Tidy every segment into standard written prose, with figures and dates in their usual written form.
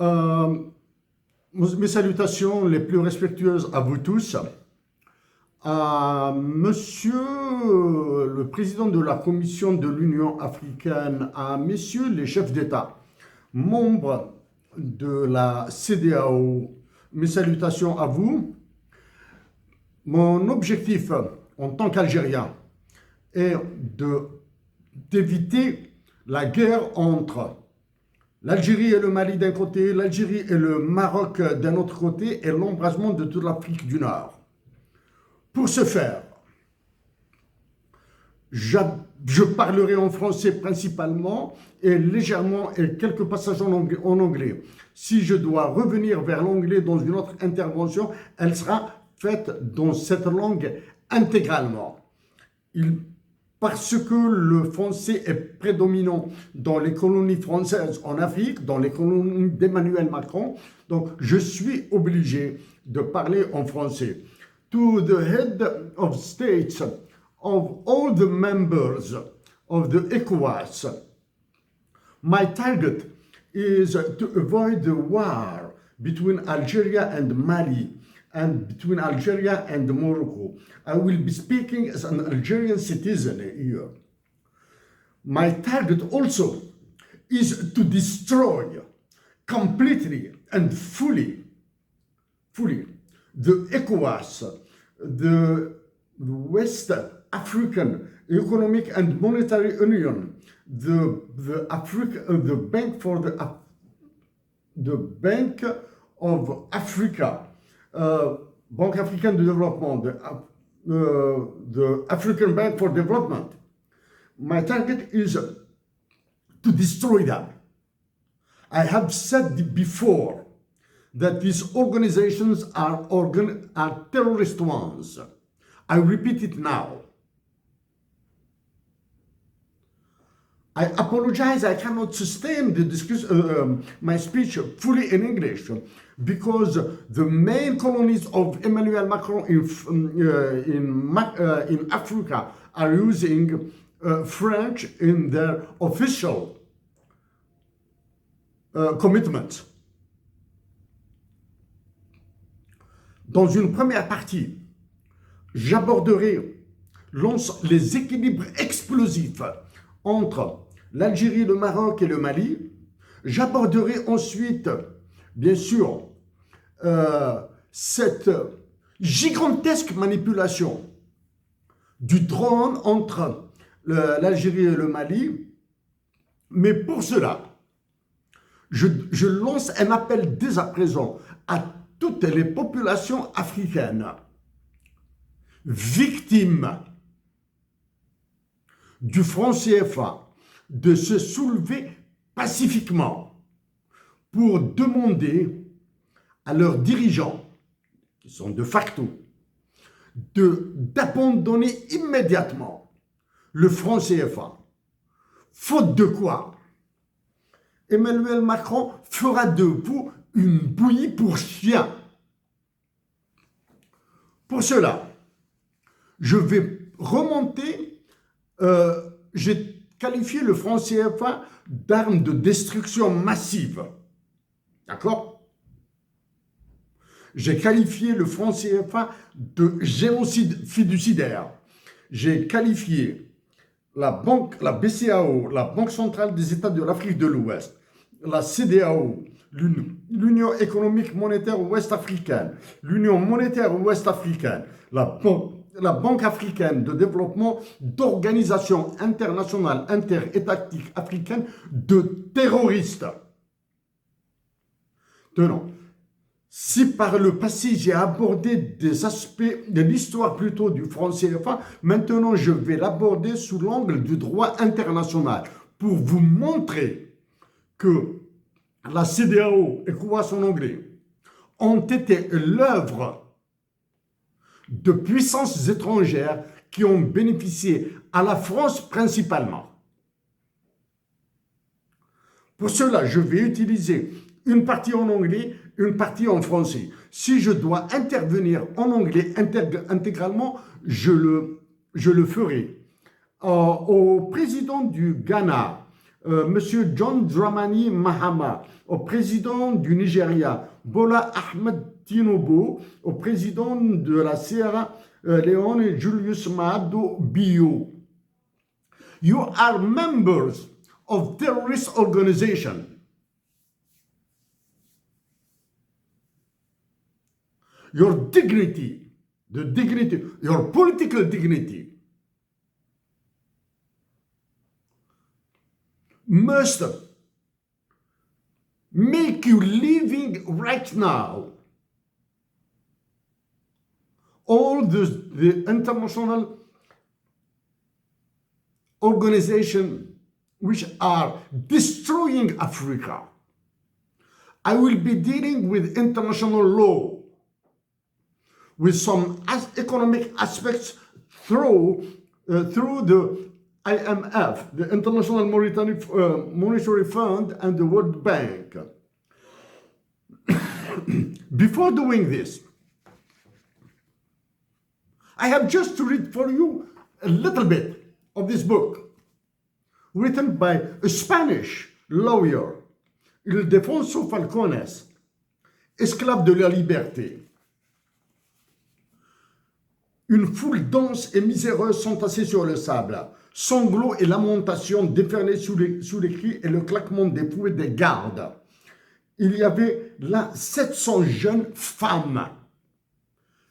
Euh, Mes salutations les plus respectueuses à vous tous. À Monsieur le Président de la Commission de l'Union africaine, à Messieurs les chefs d'État, membres de la CEDEAO, mes salutations à vous. Mon objectif en tant qu'Algérien est d'éviter la guerre entre l'Algérie et le Mali d'un côté, l'Algérie et le Maroc d'un autre côté, et l'embrasement de toute l'Afrique du Nord. Pour ce faire, je parlerai en français principalement et légèrement et quelques passages en anglais. Si je dois revenir vers l'anglais dans une autre intervention, elle sera faite dans cette langue intégralement. Parce que le français est prédominant dans les colonies françaises en Afrique, dans les colonies d'Emmanuel Macron, donc je suis obligé de parler en français. To the head of states of all the members of the ECOWAS, my target is to avoid the war between Algeria and Mali and between Algeria and Morocco. I will be speaking as an Algerian citizen here. My target also is to destroy completely and fully the ECOWAS, the West African Economic and Monetary Union, the Bank of Africa, Banque africaine de développement, the African Bank for Development. My target is to destroy them. I have said before that these organizations are terrorist ones. I repeat it now. I apologize, I cannot sustain my speech fully in English because the main colonies of Emmanuel Macron in Africa are using French in their official commitment. Dans une première partie, j'aborderai les équilibres explosifs entre l'Algérie, le Maroc et le Mali. J'aborderai ensuite, bien sûr, cette gigantesque manipulation du drone entre l'Algérie et le Mali. Mais pour cela, je lance un appel dès à présent à toutes les populations africaines victimes du franc CFA de se soulever pacifiquement pour demander à leurs dirigeants, qui sont de facto, d'abandonner immédiatement le franc CFA. Faute de quoi, Emmanuel Macron fera de vous une bouillie pour chiens. Pour cela, je vais remonter, j'ai qualifié le franc CFA d'arme de destruction massive. D'accord? J'ai qualifié le franc CFA de génocide fiduciaire. J'ai qualifié la BCAO, la Banque centrale des États de l'Afrique de l'Ouest, la CEDEAO, l'Union économique monétaire ouest-africaine, l'Union monétaire ouest-africaine, la Banque africaine de développement d'organisations internationales interétatiques africaines de terroristes. Tenons, si par le passé j'ai abordé des aspects de l'histoire plutôt du franc CFA, maintenant je vais l'aborder sous l'angle du droit international pour vous montrer que la CEDEAO, ECOWAS en anglais, ont été l'œuvre de puissances étrangères qui ont bénéficié à la France principalement. Pour cela, je vais utiliser une partie en anglais, une partie en français. Si je dois intervenir en anglais intégralement, je le ferai. Au président du Ghana, Monsieur John Dramani Mahama, au président du Nigeria, Bola Ahmed Tinubu, au président de la Sierra Leone, Julius Maado Bio. You are members of terrorist organization. Your dignity, your political dignity must make you living right now. All the international organizations which are destroying Africa. I will be dealing with international law, with some economic aspects through the IMF, the International Monetary Fund, and the World Bank. Before doing this, I have just to read for you a little bit of this book, written by a Spanish lawyer, Ildefonso Falcones, esclave de la liberté. Une foule dense et miséreuse s'entassait sur le sable. Sanglots et lamentations déferlaient sous les cris et le claquement des fouets des gardes. Il y avait là 700 jeunes femmes,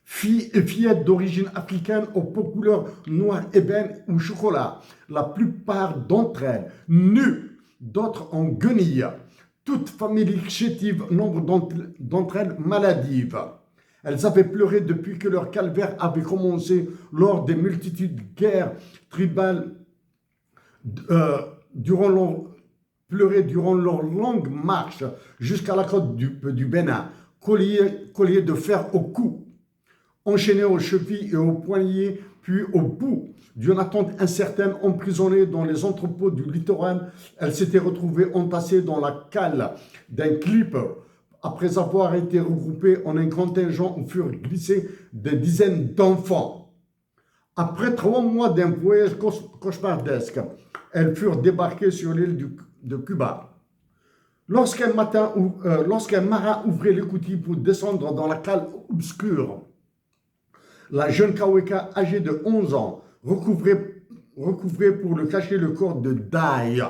filles et fillettes d'origine africaine aux peaux couleur noir ébène ou chocolat. La plupart d'entre elles nues, d'autres en guenilles. Toutes familles chétives, nombre d'entre elles maladives. Elles avaient pleuré depuis que leur calvaire avait commencé lors des multitudes de guerres tribales durant leur longue marche jusqu'à la côte du Bénin, colliers de fer au cou, enchaînés aux chevilles et aux poignets, puis au bout d'une attente incertaine, emprisonnées dans les entrepôts du littoral. Elles s'étaient retrouvées entassées dans la cale d'un clipper. Après avoir été regroupées en un contingent où furent glissés des dizaines d'enfants. Après 3 mois d'un voyage cauchemardesque, elles furent débarquées sur l'île de Cuba. Lorsqu'un marin ouvrait l'écoutille pour descendre dans la cale obscure, la jeune Kaweka, âgée de 11 ans, recouvrait pour le cacher le corps de Dai,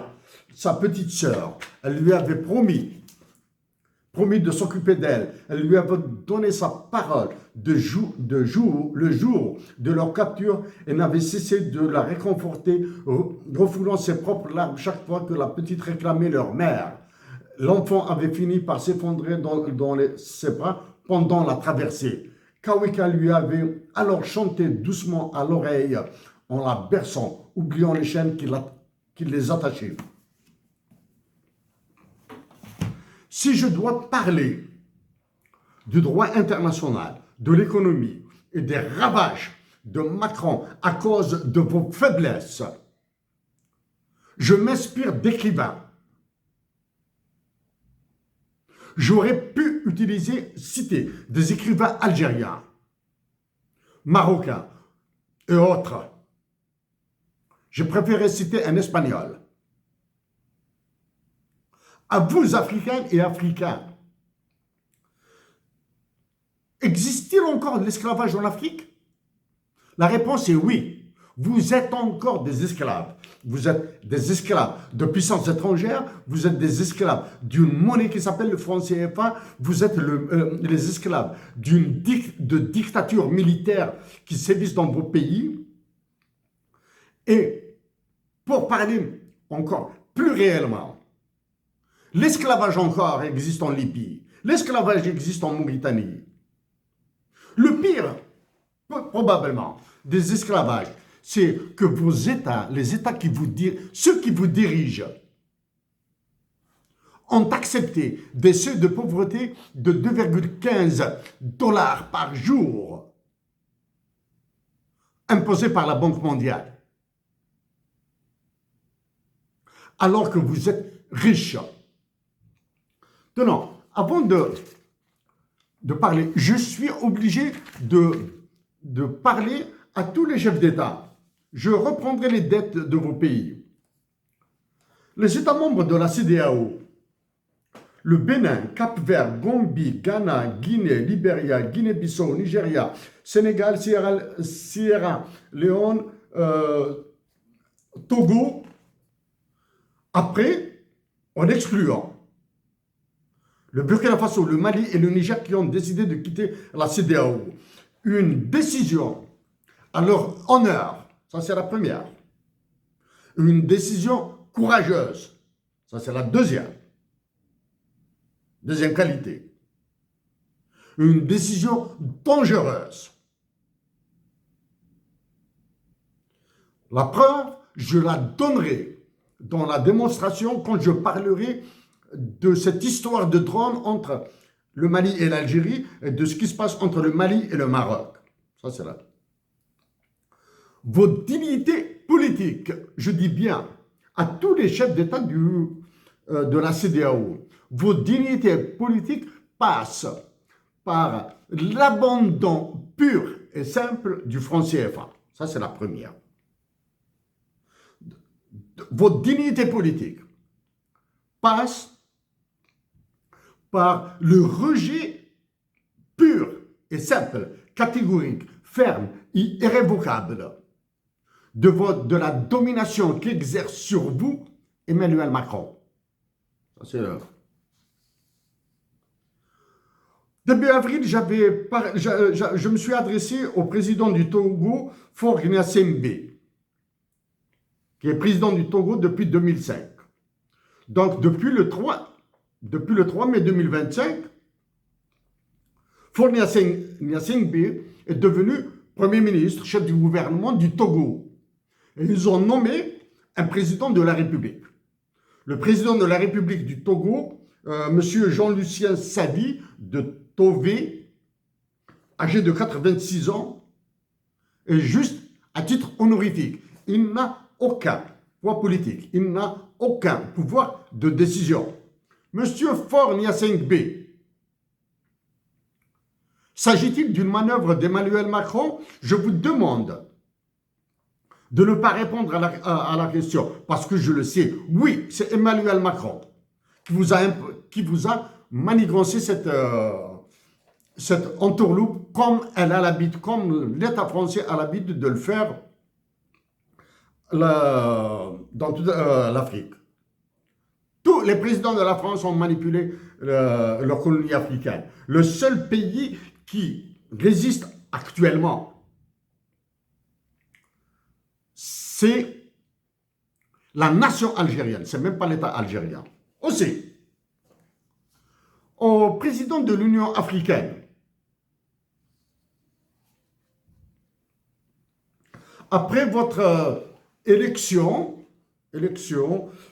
sa petite sœur. Elle lui avait promis de s'occuper d'elle. Elle lui avait donné sa parole le jour de leur capture et n'avait cessé de la réconforter, refoulant ses propres larmes chaque fois que la petite réclamait leur mère. L'enfant avait fini par s'effondrer dans ses bras pendant la traversée. Kaweka lui avait alors chanté doucement à l'oreille en la berçant, oubliant les chaînes qui les attachaient. Si je dois parler du droit international, de l'économie et des ravages de Macron à cause de vos faiblesses, je m'inspire d'écrivains. J'aurais pu citer des écrivains algériens, marocains et autres. J'ai préféré citer un espagnol. À vous, Africains et Africains, existe-t-il encore de l'esclavage en Afrique? La réponse est oui. Vous êtes encore des esclaves. Vous êtes des esclaves de puissances étrangères. Vous êtes des esclaves d'une monnaie qui s'appelle le franc CFA. Vous êtes les esclaves de dictatures militaires qui sévissent dans vos pays. Et pour parler encore plus réellement, l'esclavage encore existe en Libye. L'esclavage existe en Mauritanie. Le pire, probablement, des esclavages, c'est que vos États, ceux qui vous dirigent, ont accepté des seuils de pauvreté de 2,15 $ par jour imposés par la Banque mondiale. Alors que vous êtes riches. Maintenant, avant de parler, je suis obligé de parler à tous les chefs d'État. Je reprendrai les dettes de vos pays. Les États membres de la CEDEAO, le Bénin, Cap-Vert, Gambie, Ghana, Guinée, Libéria, Guinée-Bissau, Nigeria, Sénégal, Sierra Leone, Togo, après, en excluant le Burkina Faso, le Mali et le Niger qui ont décidé de quitter la CEDEAO. Une décision à leur honneur, ça c'est la première. Une décision courageuse, ça c'est la deuxième. Deuxième qualité. Une décision dangereuse. La preuve, je la donnerai dans la démonstration quand je parlerai de cette histoire de drone entre le Mali et l'Algérie et de ce qui se passe entre le Mali et le Maroc. Ça, c'est là. Vos dignités politiques, je dis bien à tous les chefs d'État de la CEDEAO, vos dignités politiques passent par l'abandon pur et simple du franc CFA. Ça, c'est la première. Votre dignité politique passe par le rejet pur et simple, catégorique, ferme et irrévocable de la domination qu'exerce sur vous Emmanuel Macron. Ça, c'est Début avril, je me suis adressé au président du Togo, Faure Gnassingbé, qui est président du Togo depuis 2005. Donc, depuis le 3 mai 2025, Faure Gnassingbé est devenu Premier ministre, chef du gouvernement du Togo. Et ils ont nommé un président de la République. Le président de la République du Togo, M. Jean-Lucien Sadi, de Tové, âgé de 86 ans, est juste à titre honorifique. Il n'a aucun poids politique, il n'a aucun pouvoir de décision. Monsieur Faure Gnassingbé, s'agit-il d'une manœuvre d'Emmanuel Macron? Je vous demande de ne pas répondre à la question, parce que je le sais. Oui, c'est Emmanuel Macron qui vous a manigancé cette entourloupe comme l'État français a l'habitude de le faire dans toute l'Afrique. Tous les présidents de la France ont manipulé leur colonie africaine. Le seul pays qui résiste actuellement, c'est la nation algérienne, c'est même pas l'État algérien. Aussi, au président de l'Union africaine, après votre élection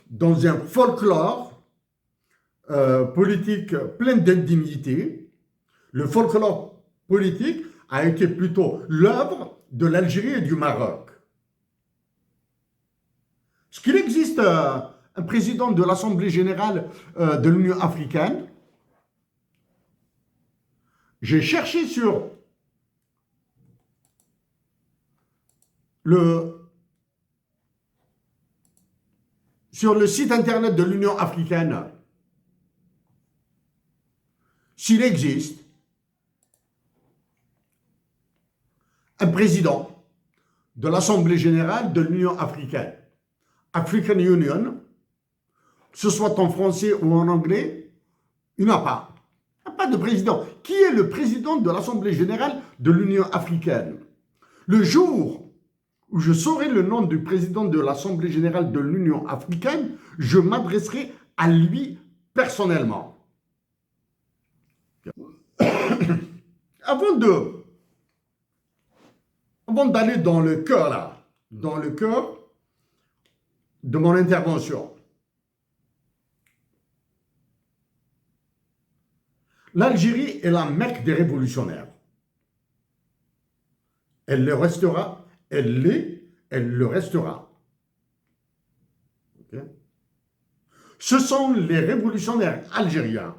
dans un folklore politique plein d'indignité, le folklore politique a été plutôt l'œuvre de l'Algérie et du Maroc. Est-ce qu'il existe un président de l'Assemblée générale de l'Union africaine? J'ai cherché sur le site internet de l'Union africaine s'il existe un président de l'Assemblée générale de l'Union africaine, African Union, que ce soit en français ou en anglais, il n'y en a pas. Il n'y a pas de président. Qui est le président de l'Assemblée générale de l'Union africaine? Le jour où je saurai le nom du président de l'Assemblée générale de l'Union africaine, je m'adresserai à lui personnellement. Avant d'aller dans le cœur, de mon intervention, l'Algérie est la Mecque des révolutionnaires. Elle le restera, elle le restera. Okay? Ce sont les révolutionnaires algériens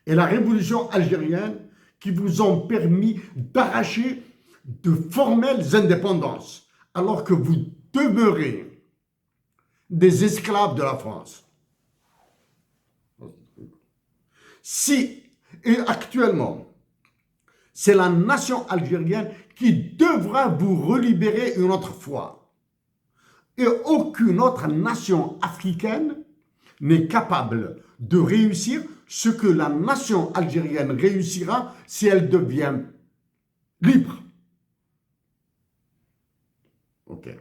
et la révolution algérienne qui vous ont permis d'arracher de formelles indépendances, alors que vous demeurez des esclaves de la France. Si, et actuellement, c'est la nation algérienne qui devra vous relibérer une autre fois. Et aucune autre nation africaine n'est capable de réussir ce que la nation algérienne réussira si elle devient libre. Ok.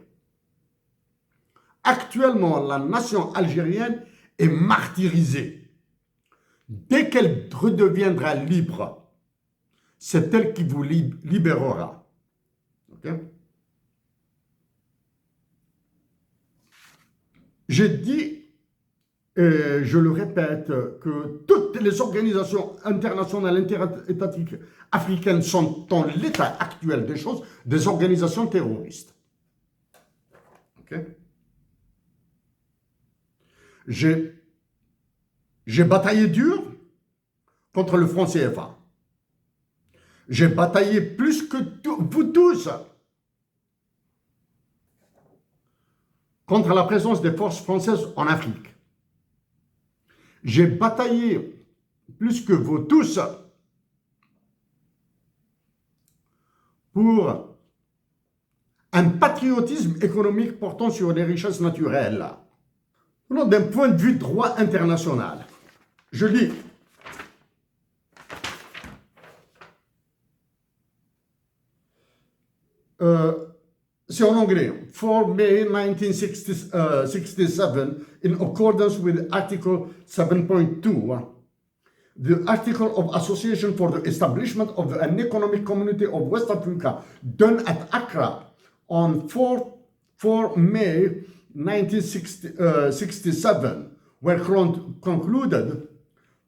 Actuellement, la nation algérienne est martyrisée. Dès qu'elle redeviendra libre, c'est elle qui vous libérera. Okay? J'ai dit, et je le répète, que toutes les organisations internationales interétatiques africaines sont, dans l'état actuel des choses, des organisations terroristes. Okay? J'ai bataillé dur contre le franc CFA. J'ai bataillé plus que vous tous contre la présence des forces françaises en Afrique. J'ai bataillé plus que vous tous pour un patriotisme économique portant sur les richesses naturelles. D'un point de vue droit international, je lis. C'est en anglais. 4 May 1967, in accordance with Article 7.2, the Article of Association for the Establishment of an Economic Community of West Africa, done at Accra on 4 May 1967, were concluded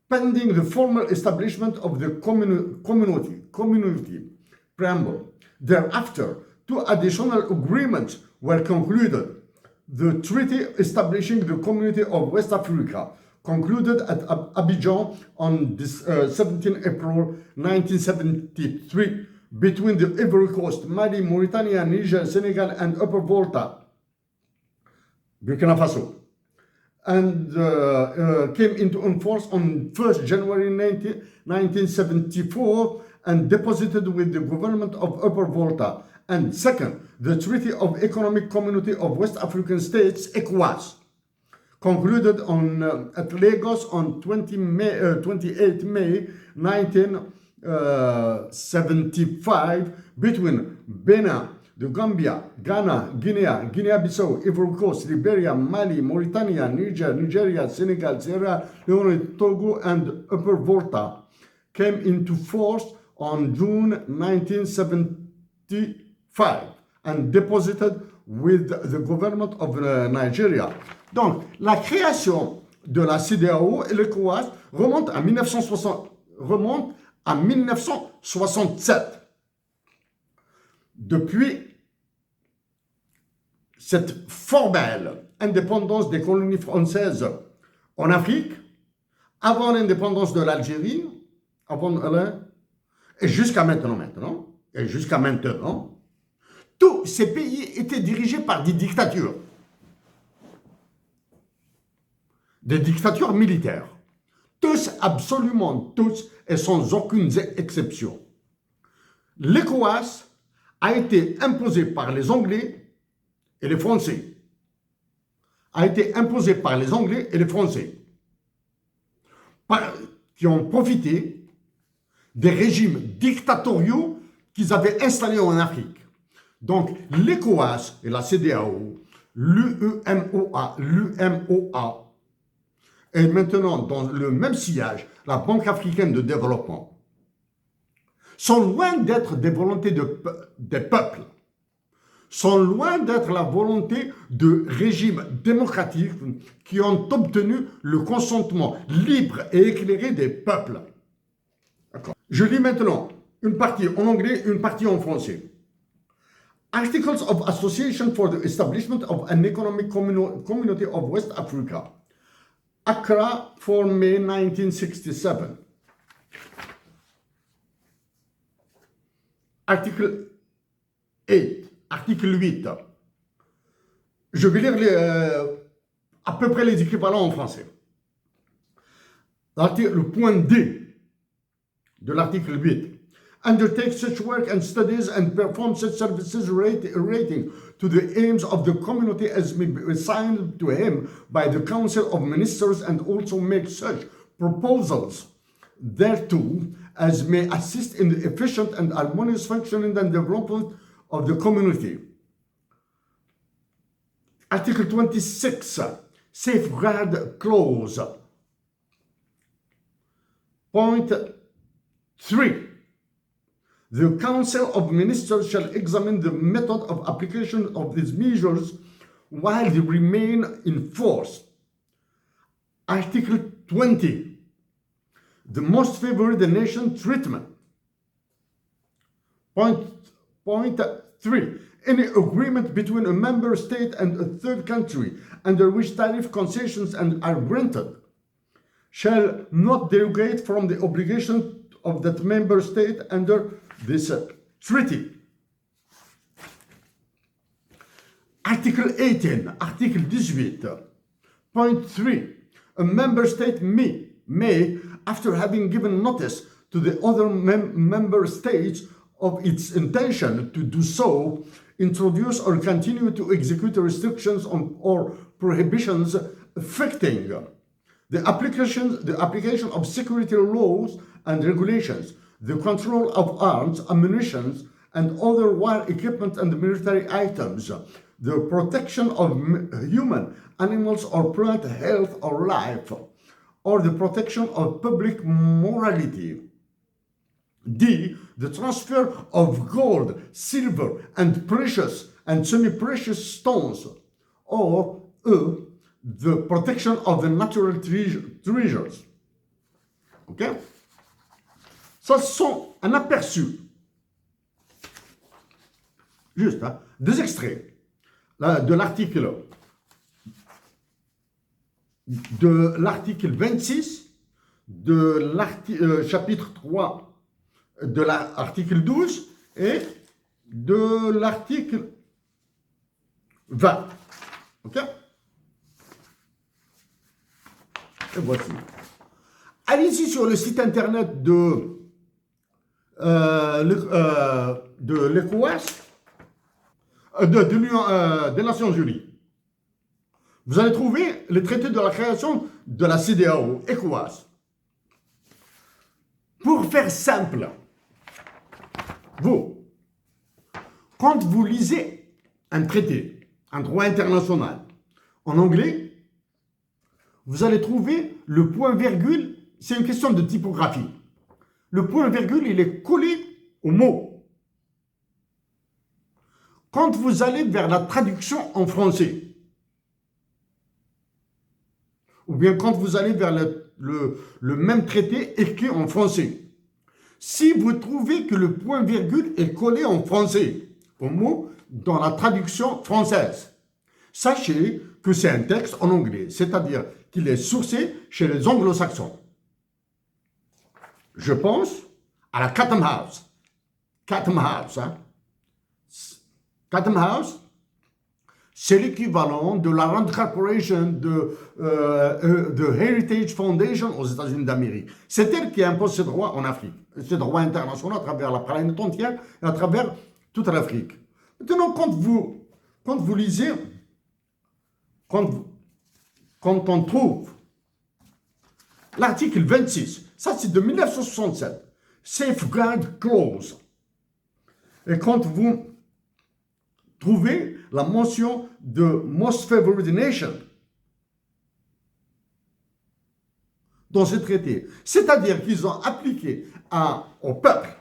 pending the formal establishment of the community preamble. Thereafter, two additional agreements were concluded. The treaty establishing the Community of West Africa, concluded at Abidjan on 17 April 1973 between the Ivory Coast, Mali, Mauritania, Niger, Senegal, and Upper Volta, Burkina Faso, and came into force on 1st January 1974 and deposited with the government of Upper Volta. And second, the Treaty of Economic Community of West African States, ECOWAS, concluded at Lagos on 28 May 1975 between Benin, the Gambia, Ghana, Guinea-Bissau, Ivory Coast, Liberia, Mali, Mauritania, Niger, Nigeria, Senegal, Sierra Leone, Togo, and Upper Volta, came into force on June 1975 and deposited with the government of Nigeria. Donc, la création de la CEDEAO et l'ECOWAS remonte à 1967. Depuis cette formelle indépendance des colonies françaises en Afrique, avant l'indépendance de l'Algérie, et jusqu'à maintenant, tous ces pays étaient dirigés par des dictatures militaires. Tous, absolument tous, et sans aucune exception. L'ECOWAS a été imposé par les Anglais et les Français. Qui ont profité des régimes dictatoriaux qu'ils avaient installés en Afrique. Donc, l'ECOWAS et la CEDEAO, l'UEMOA, et maintenant dans le même sillage, la Banque africaine de développement, sont loin d'être des volontés des peuples, sont loin d'être la volonté de régimes démocratiques qui ont obtenu le consentement libre et éclairé des peuples. Je lis maintenant une partie en anglais, une partie en français. Articles of Association for the Establishment of an Economic Community of West Africa. Accra, 4 May 1967. Article 8. Je vais lire à peu près les équivalents en français. Le point D de l'article 8. Undertake such work and studies and perform such services relating to the aims of the community as may be assigned to him by the Council of Ministers, and also make such proposals thereto as may assist in the efficient and harmonious functioning and development of the community. Article 26, Safeguard Clause. Point 3. The Council of Ministers shall examine the method of application of these measures while they remain in force. Article 20. The most favored nation treatment. Point 3. Any agreement between a member state and a third country under which tariff concessions are granted shall not derogate from the obligation of that member state under this treaty. Article 18, Article 18, point 3. A member state may, after having given notice to the other member states of its intention to do so, introduce or continue to execute restrictions on or prohibitions affecting the application of security laws and regulations, the control of arms, ammunition, and other war equipment and military items, the protection of human, animals, or plant health or life, or the protection of public morality. D. The transfer of gold, silver, and precious and semi-precious stones. Or E. The protection of the natural treasures. Ok? Ça, ce sont un aperçu. Juste, hein? Deux extraits de l'article 26, de chapitre 3 de l'article 12 et de l'article 20. Ok? Et voici. Allez-y sur le site internet de l'ECOWAS, des Nations Unies. Vous allez trouver le traité de la création de la CEDEAO, ECOWAS. Pour faire simple, quand vous lisez un traité, un droit international, en anglais, vous allez trouver le point-virgule, c'est une question de typographie. Le point-virgule, il est collé au mot. Quand vous allez vers la traduction en français, ou bien quand vous allez vers le même traité écrit en français, si vous trouvez que le point-virgule est collé en français, au mot, dans la traduction française, sachez que c'est un texte en anglais, c'est-à-dire qu'il est sourcé chez les anglo-saxons. Je pense à la Chatham House. Chatham House, hein? Chatham House, c'est l'équivalent de la Rand Corporation, de Heritage Foundation aux États-Unis d'Amérique. C'est elle qui impose ces droits en Afrique, ces droits internationaux à travers la planète entière et à travers toute l'Afrique. Maintenant, quand vous lisez, quand on trouve l'article 26, ça c'est de 1967, Safeguard Clause, et quand vous trouvez la mention de Most Favored Nation dans ce traité, c'est-à-dire qu'ils ont appliqué au peuple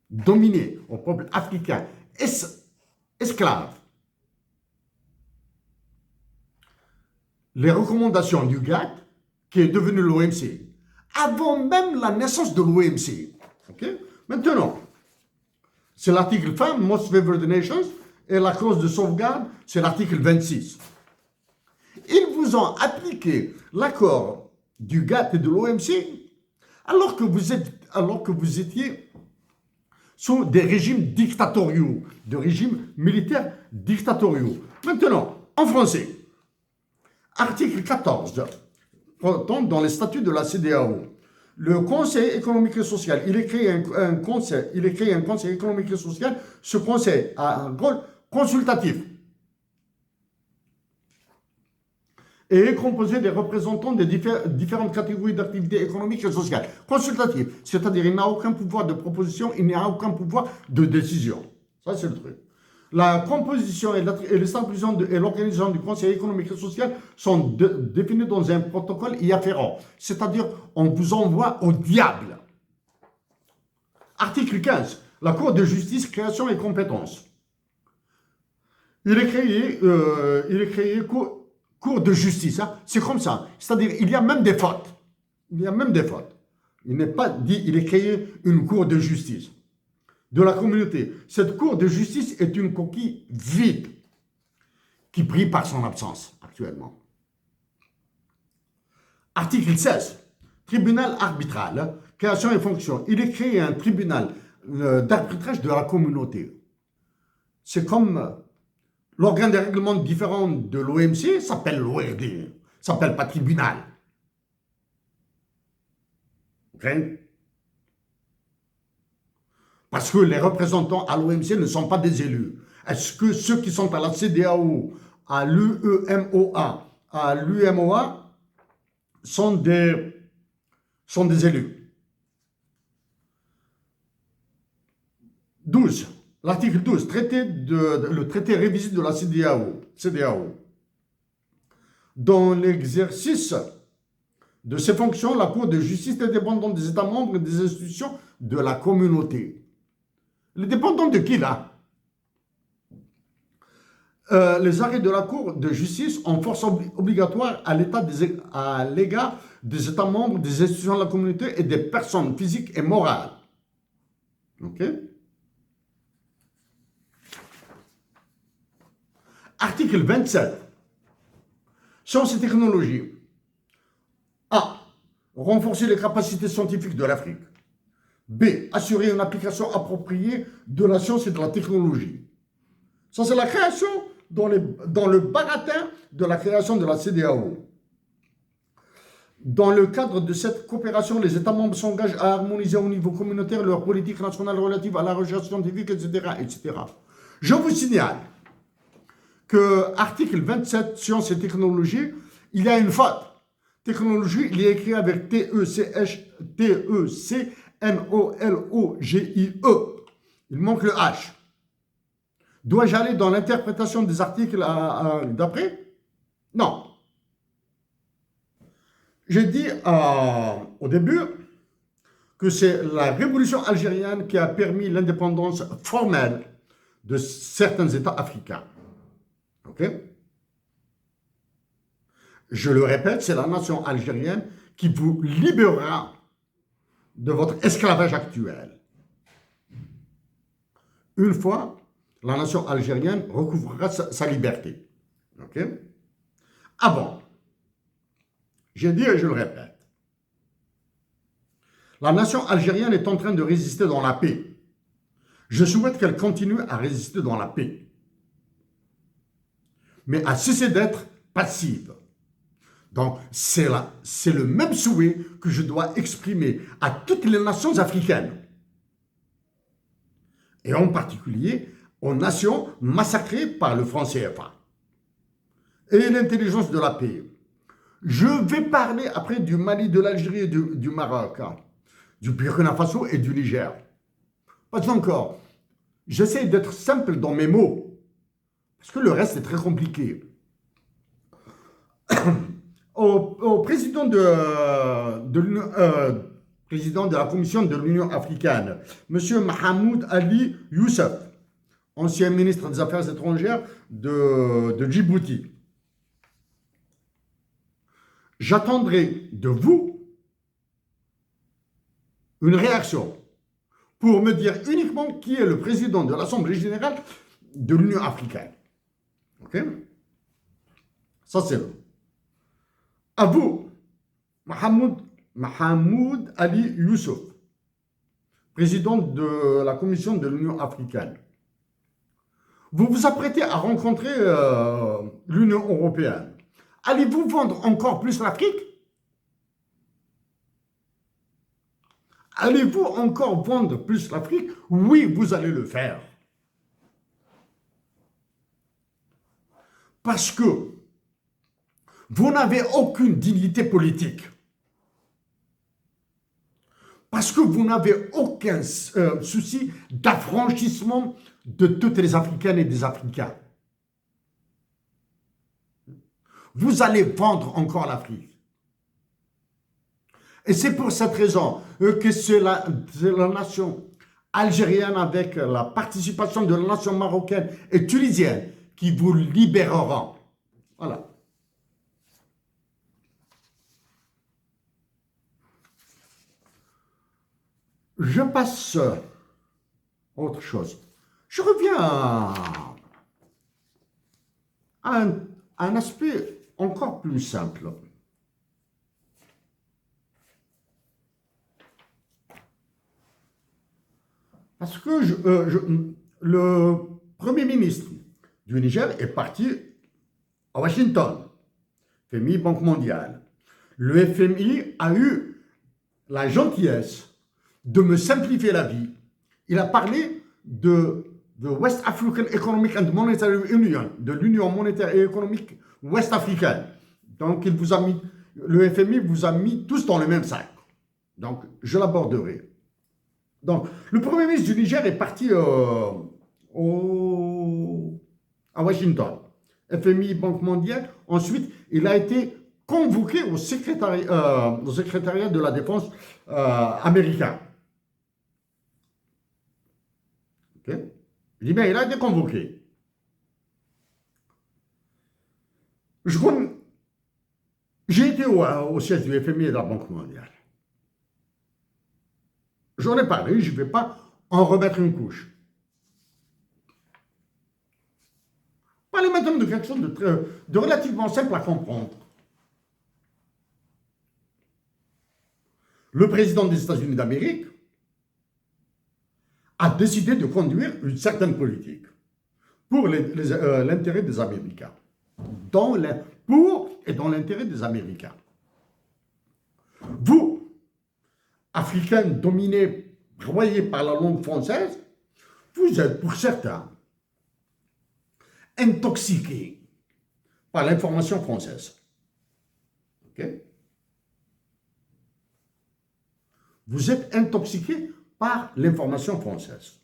dominé, au peuple africain esclave, les recommandations du GATT, qui est devenu l'OMC, avant même la naissance de l'OMC. Okay? Maintenant, c'est l'article 20, Most Favored Nations, et la clause de sauvegarde, c'est l'article 26. Ils vous ont appliqué l'accord du GATT et de l'OMC alors que vous étiez sous des régimes dictatoriaux, des régimes militaires dictatoriaux. Maintenant, en français, Article 14, tombe dans les statuts de la CEDEAO. Le Conseil économique et social, il est créé un conseil économique et social. Ce conseil a un rôle consultatif et est composé des représentants des différentes catégories d'activités économiques et sociales. Consultatif, c'est-à-dire il n'a aucun pouvoir de proposition, il n'a aucun pouvoir de décision. Ça, c'est le truc. La composition et l'établissement et l'organisation du Conseil économique et social sont définis dans un protocole y afférent. C'est-à-dire, on vous envoie au diable. Article 15. La Cour de justice, création et compétences. Il est créé Cour de justice. Hein. C'est comme ça. C'est-à-dire, il y a même des fautes. Il y a même des fautes. Il n'est pas dit, il est créé une Cour de justice de la communauté. Cette Cour de justice est une coquille vide qui brille par son absence actuellement. Article 16. Tribunal arbitral, création et fonction. Il est créé un tribunal d'arbitrage de la communauté. C'est comme l'organe des règlements différents de l'OMC s'appelle l'ORD, s'appelle pas tribunal. Ok? Parce que les représentants à l'OMC ne sont pas des élus. Est-ce que ceux qui sont à la CEDEAO, à l'UEMOA, à l'UMOA sont des élus? 12. L'article 12, le traité révisé de la CEDEAO. Dans l'exercice de ses fonctions, la Cour de justice est dépendante des États membres et des institutions de la communauté. Elle est dépendante de qui, là? Les arrêts de la Cour de justice ont force obligatoire à l'égard des États membres, des institutions de la communauté et des personnes physiques et morales. OK? Article 27. Sciences et technologies. A. Renforcer les capacités scientifiques de l'Afrique. B. Assurer une application appropriée de la science et de la technologie. Ça, c'est la création dans le baratin de la création de la CEDEAO. Dans le cadre de cette coopération, les États membres s'engagent à harmoniser au niveau communautaire leur politique nationale relative à la recherche scientifique, etc., etc. Je vous signale que article 27, sciences et technologies, il y a une faute. Technologie, il est écrit avec T-E-C-H-T-E-C-N-O-L-O-G-I-E. Il manque le H. Dois-je aller dans l'interprétation des articles d'après? Non. J'ai dit au début que c'est la révolution algérienne qui a permis l'indépendance formelle de certains États africains. OK? Je le répète, c'est la nation algérienne qui vous libérera de votre esclavage actuel. Une fois, la nation algérienne recouvrera sa liberté. OK? Avant, j'ai dit et je le répète, la nation algérienne est en train de résister dans la paix. Je souhaite qu'elle continue à résister dans la paix, mais à cesser d'être passive. Donc, c'est le même souhait que je dois exprimer à toutes les nations africaines. Et en particulier aux nations massacrées par le franc CFA et l'intelligence de la paix. Je vais parler après du Mali, de l'Algérie et du Maroc, du Burkina Faso et du Niger. Pas encore. J'essaie d'être simple dans mes mots, parce que le reste est très compliqué. Au président président de la Commission de l'Union africaine, M. Mahamoud Ali Youssef, ancien ministre des Affaires étrangères de Djibouti. J'attendrai de vous une réaction pour me dire uniquement qui est le président de l'Assemblée générale de l'Union africaine. OK? Ça, c'est le. À vous, Mahamoud Ali Youssef, président de la Commission de l'Union africaine. Vous vous apprêtez à rencontrer l'Union européenne Allez-vous vendre encore plus l'Afrique? Allez-vous encore vendre plus l'Afrique? Oui, vous allez le faire. Parce que vous n'avez aucune dignité politique. Parce que vous n'avez aucun souci d'affranchissement de toutes les Africaines et des Africains. Vous allez vendre encore l'Afrique. Et c'est pour cette raison que c'est la nation algérienne avec la participation de la nation marocaine et tunisienne qui vous libérera. Voilà. Je passe à autre chose. Je reviens à un aspect encore plus simple. Parce que le Premier ministre du Niger est parti à Washington, FMI, Banque mondiale. Le FMI a eu la gentillesse de me simplifier la vie. Il a parlé de West African Economic and Monetary Union, de l'Union monétaire et économique ouest-africaine. Donc, le FMI vous a mis tous dans le même sac. Donc, je l'aborderai. Donc, le Premier ministre du Niger est parti à Washington, FMI, Banque mondiale. Ensuite, il a été convoqué au secrétariat de la défense américain. Okay. Je dis bien, il a été convoqué. J'ai été au siège du FMI et de la Banque mondiale. J'en ai parlé, je ne vais pas en remettre une couche. Parlez maintenant de quelque chose de relativement simple à comprendre. Le président des États-Unis d'Amérique a décidé de conduire une certaine politique pour l'intérêt des Américains. Dans l'intérêt des Américains. Vous, Africains dominés, broyés par la langue française, vous êtes pour certains intoxiqués par l'information française. Ok? Vous êtes intoxiqués par l'information française.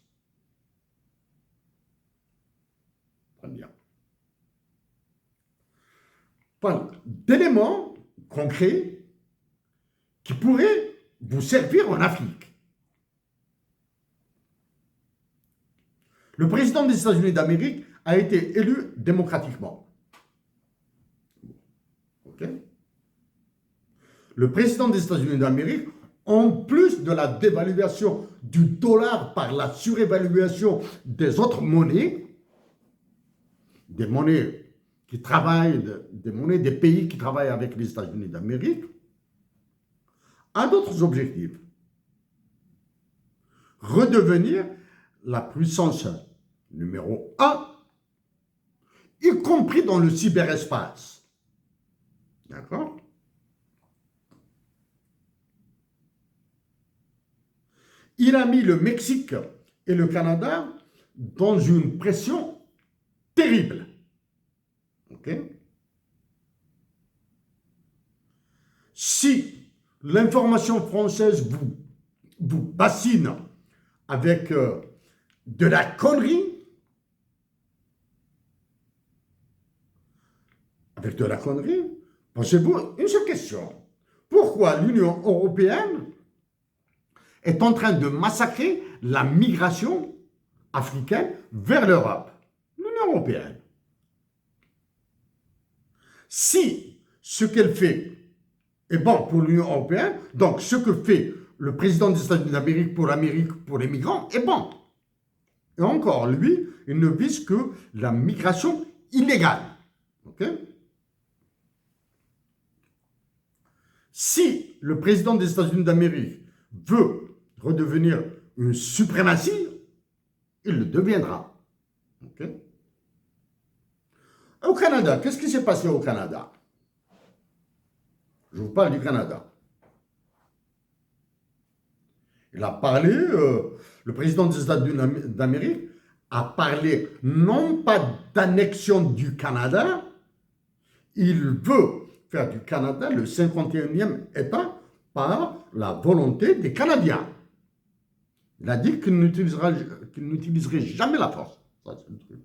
Très bien. Voilà. D'éléments concrets qui pourraient vous servir en Afrique. Le président des États-Unis d'Amérique a été élu démocratiquement. Okay. Le président des États-Unis d'Amérique, en plus de la dévaluation du dollar par la surévaluation des autres monnaies, des monnaies qui travaillent, des monnaies des pays qui travaillent avec les États-Unis d'Amérique, a d'autres objectifs. Redevenir la puissance numéro 1, y compris dans le cyberespace. D'accord? Il a mis le Mexique et le Canada dans une pression terrible. Ok? Si l'information française vous bassine avec de la connerie, posez-vous une seule question. Pourquoi l'Union européenne est en train de massacrer la migration africaine vers l'Europe? L'Union européenne. Si ce qu'elle fait est bon pour l'Union européenne, donc ce que fait le président des États-Unis d'Amérique pour les migrants est bon. Et encore, lui, il ne vise que la migration illégale. Ok? Si le président des États-Unis d'Amérique veut redevenir une suprématie, il le deviendra. Okay? Au Canada, qu'est-ce qui s'est passé au Canada? Je vous parle du Canada. Il a parlé, le président des États-Unis d'Amérique a parlé non pas d'annexion du Canada, il veut faire du Canada le 51e État par la volonté des Canadiens. Il a dit qu'il n'utiliserait jamais la force. Ça, c'est le truc.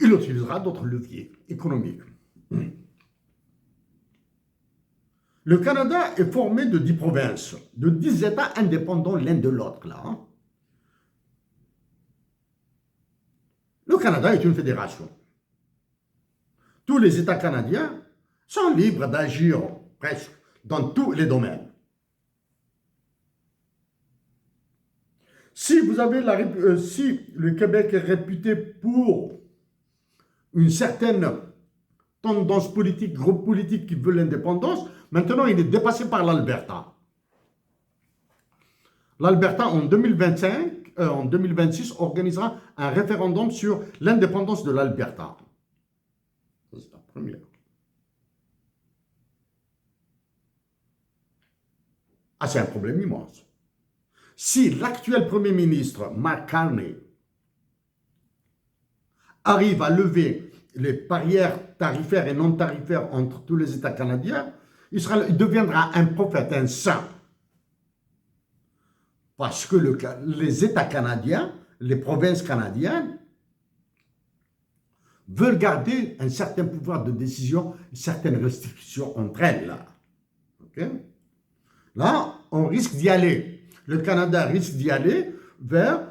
Il utilisera d'autres leviers économiques. Le Canada est formé de 10 provinces, de 10 États indépendants l'un de l'autre. Là. Le Canada est une fédération. Tous les États canadiens sont libres d'agir presque dans tous les domaines. Si le Québec est réputé pour une certaine tendance politique, groupe politique qui veut l'indépendance, maintenant il est dépassé par l'Alberta. L'Alberta en 2026 organisera un référendum sur l'indépendance de l'Alberta. C'est la première. Ah, c'est un problème immense. Si l'actuel Premier ministre, Mark Carney, arrive à lever les barrières tarifaires et non tarifaires entre tous les États canadiens, il deviendra un prophète, un saint. Parce que les États canadiens, les provinces canadiennes, veulent garder un certain pouvoir de décision, certaines restrictions entre elles. Là, okay? Là on risque d'y aller. Le Canada risque d'y aller vers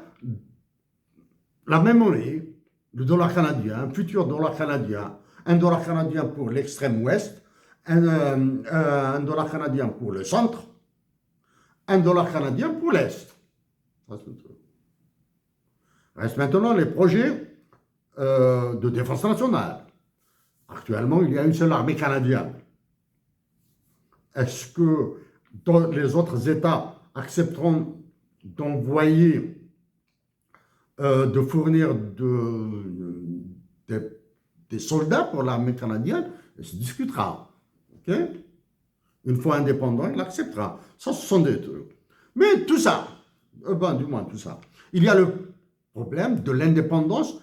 la même monnaie, le dollar canadien, un futur dollar canadien, un dollar canadien pour l'extrême ouest, un dollar canadien pour le centre, un dollar canadien pour l'est. Reste maintenant les projets de défense nationale. Actuellement, il y a une seule armée canadienne. Est-ce que les autres États accepteront d'envoyer, de fournir des soldats pour l'armée canadienne? Il se discutera. Okay? Une fois indépendant, il acceptera. Ça, ce sont des trucs. Mais tout ça, du moins tout ça, il y a le problème de l'indépendance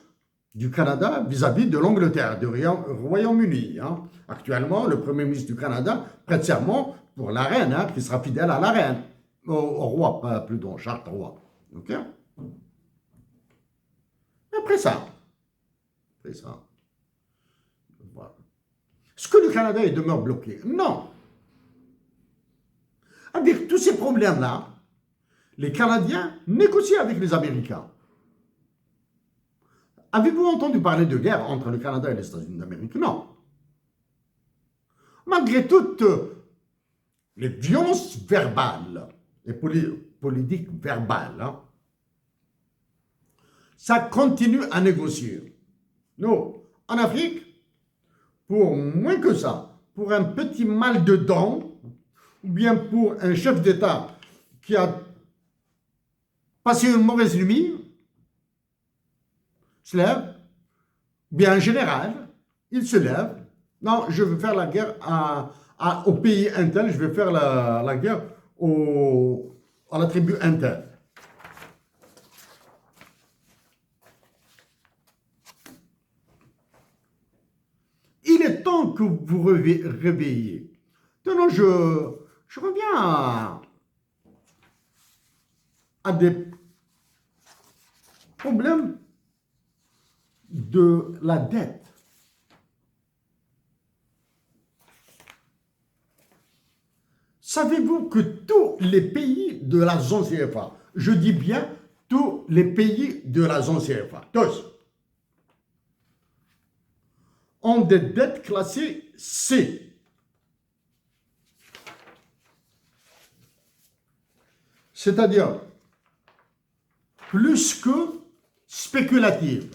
du Canada vis-à-vis de l'Angleterre, du Royaume-Uni. Hein. Actuellement, le Premier ministre du Canada prête serment pour la reine, hein, qui sera fidèle à la reine, au roi, plutôt, Charles III. Ok? Après ça, voilà. Est-ce que le Canada demeure bloqué? Non. Avec tous ces problèmes-là, les Canadiens négocient avec les Américains. Avez-vous entendu parler de guerre entre le Canada et les États-Unis d'Amérique? Non. Malgré toutes les violences verbales et politiques verbales, hein, ça continue à négocier. Nous, en Afrique, pour moins que ça, pour un petit mal de dents, ou bien pour un chef d'État qui a passé une mauvaise nuit, se lève, bien un général, il se lève, non, je veux faire la guerre au pays intel, je vais faire la guerre à la tribu intel. Il est temps que vous vous réveillez. Maintenant, je reviens à des problèmes de la dette. Savez-vous que tous les pays de la zone CFA, je dis bien tous les pays de la zone CFA, tous, ont des dettes classées C. C'est-à-dire plus que spéculatives.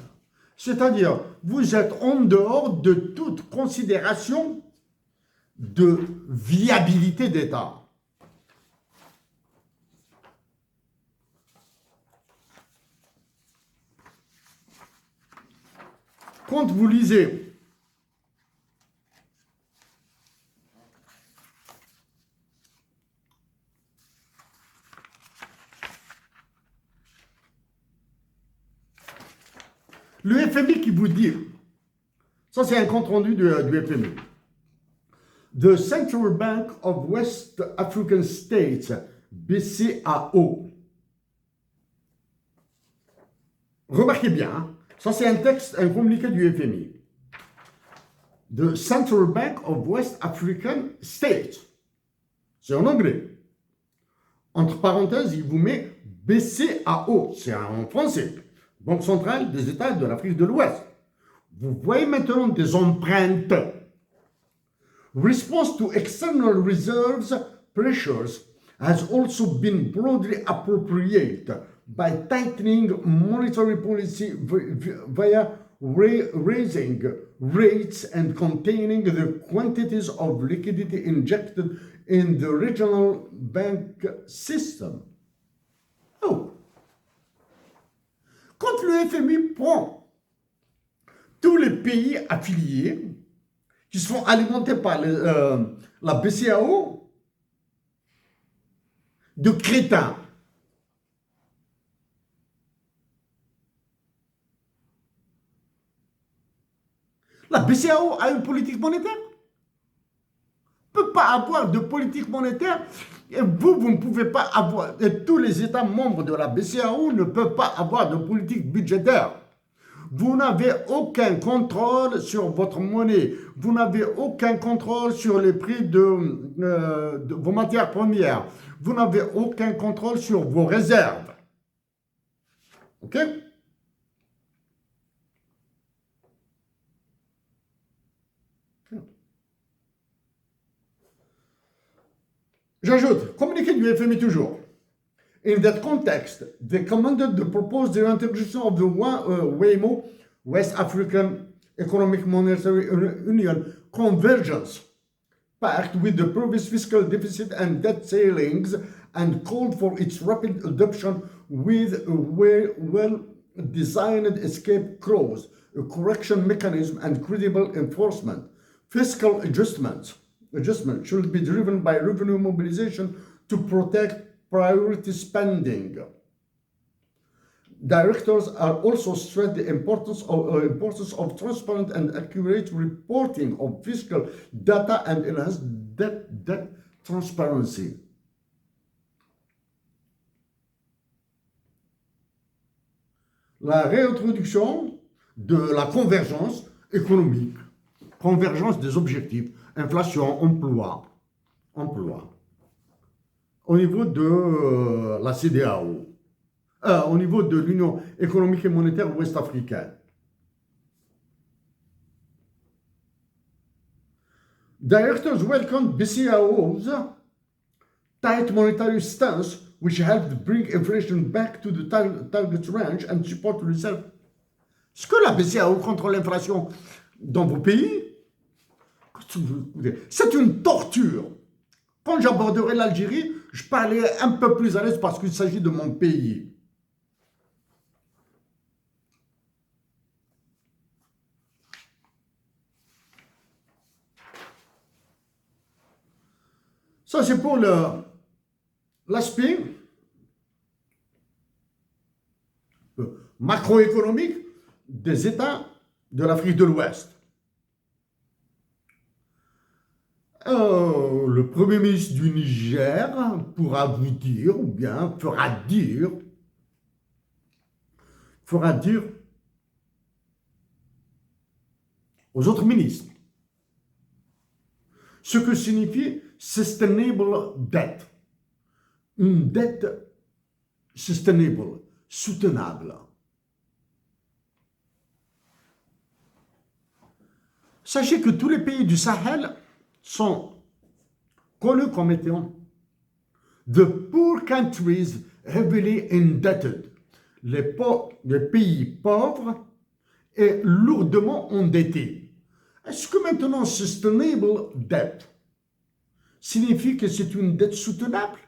C'est-à-dire, vous êtes en dehors de toute considération de viabilité d'État. Quand vous lisez Le FMI qui vous dit, ça c'est un compte rendu du FMI. The Central Bank of West African States, BCAO. Remarquez bien, hein, ça c'est un texte, un communiqué du FMI. The Central Bank of West African States. C'est en anglais. Entre parenthèses, il vous met BCAO, c'est en français. Banque centrale des États de l'Afrique de l'Ouest. Vous voyez maintenant des empreintes. Response to external reserves pressures has also been broadly appropriated by tightening monetary policy via raising rates and containing the quantities of liquidity injected in the regional bank system. Oh. Quand le FMI prend tous les pays affiliés qui sont alimentés par la BCAO de crétins, la BCAO a une politique monétaire. Ne peut pas avoir de politique monétaire. Et vous ne pouvez pas avoir, et tous les États membres de la BCAO ne peuvent pas avoir de politique budgétaire. Vous n'avez aucun contrôle sur votre monnaie. Vous n'avez aucun contrôle sur les prix de vos matières premières. Vous n'avez aucun contrôle sur vos réserves. OK? J'ajoute, communiqué du FMI toujours. In that context, they commended the proposed integration of the WAMO, West African Economic Monetary Union Convergence Pact with the previous fiscal deficit and debt ceilings and called for its rapid adoption with a well-designed escape clause, a correction mechanism and credible enforcement. Fiscal adjustment should be driven by revenue mobilization to protect priority spending. Directors are also stressed the importance of transparent and accurate reporting of fiscal data and enhanced debt transparency. La réintroduction de la convergence économique, convergence des objectifs, inflation, emploi, au niveau de la CEDEAO, au niveau de l'Union économique et monétaire ouest-africaine. Directors welcomed BCAO's tight monetary stance, which helped bring inflation back to the target range and support reserve. Est-ce que la BCAO contrôle l'inflation dans vos pays? C'est une torture. Quand j'aborderai l'Algérie, je parlerai un peu plus à l'aise parce qu'il s'agit de mon pays. Ça, c'est pour l'aspect macroéconomique des États de l'Afrique de l'Ouest. Le Premier ministre du Niger pourra vous dire, ou bien fera dire aux autres ministres ce que signifie sustainable debt. Une dette sustainable, soutenable. Sachez que tous les pays du Sahel sont connus comme étant the poor countries heavily indebted, les pays pauvres et lourdement endettés. Est-ce que maintenant sustainable debt signifie que c'est une dette soutenable?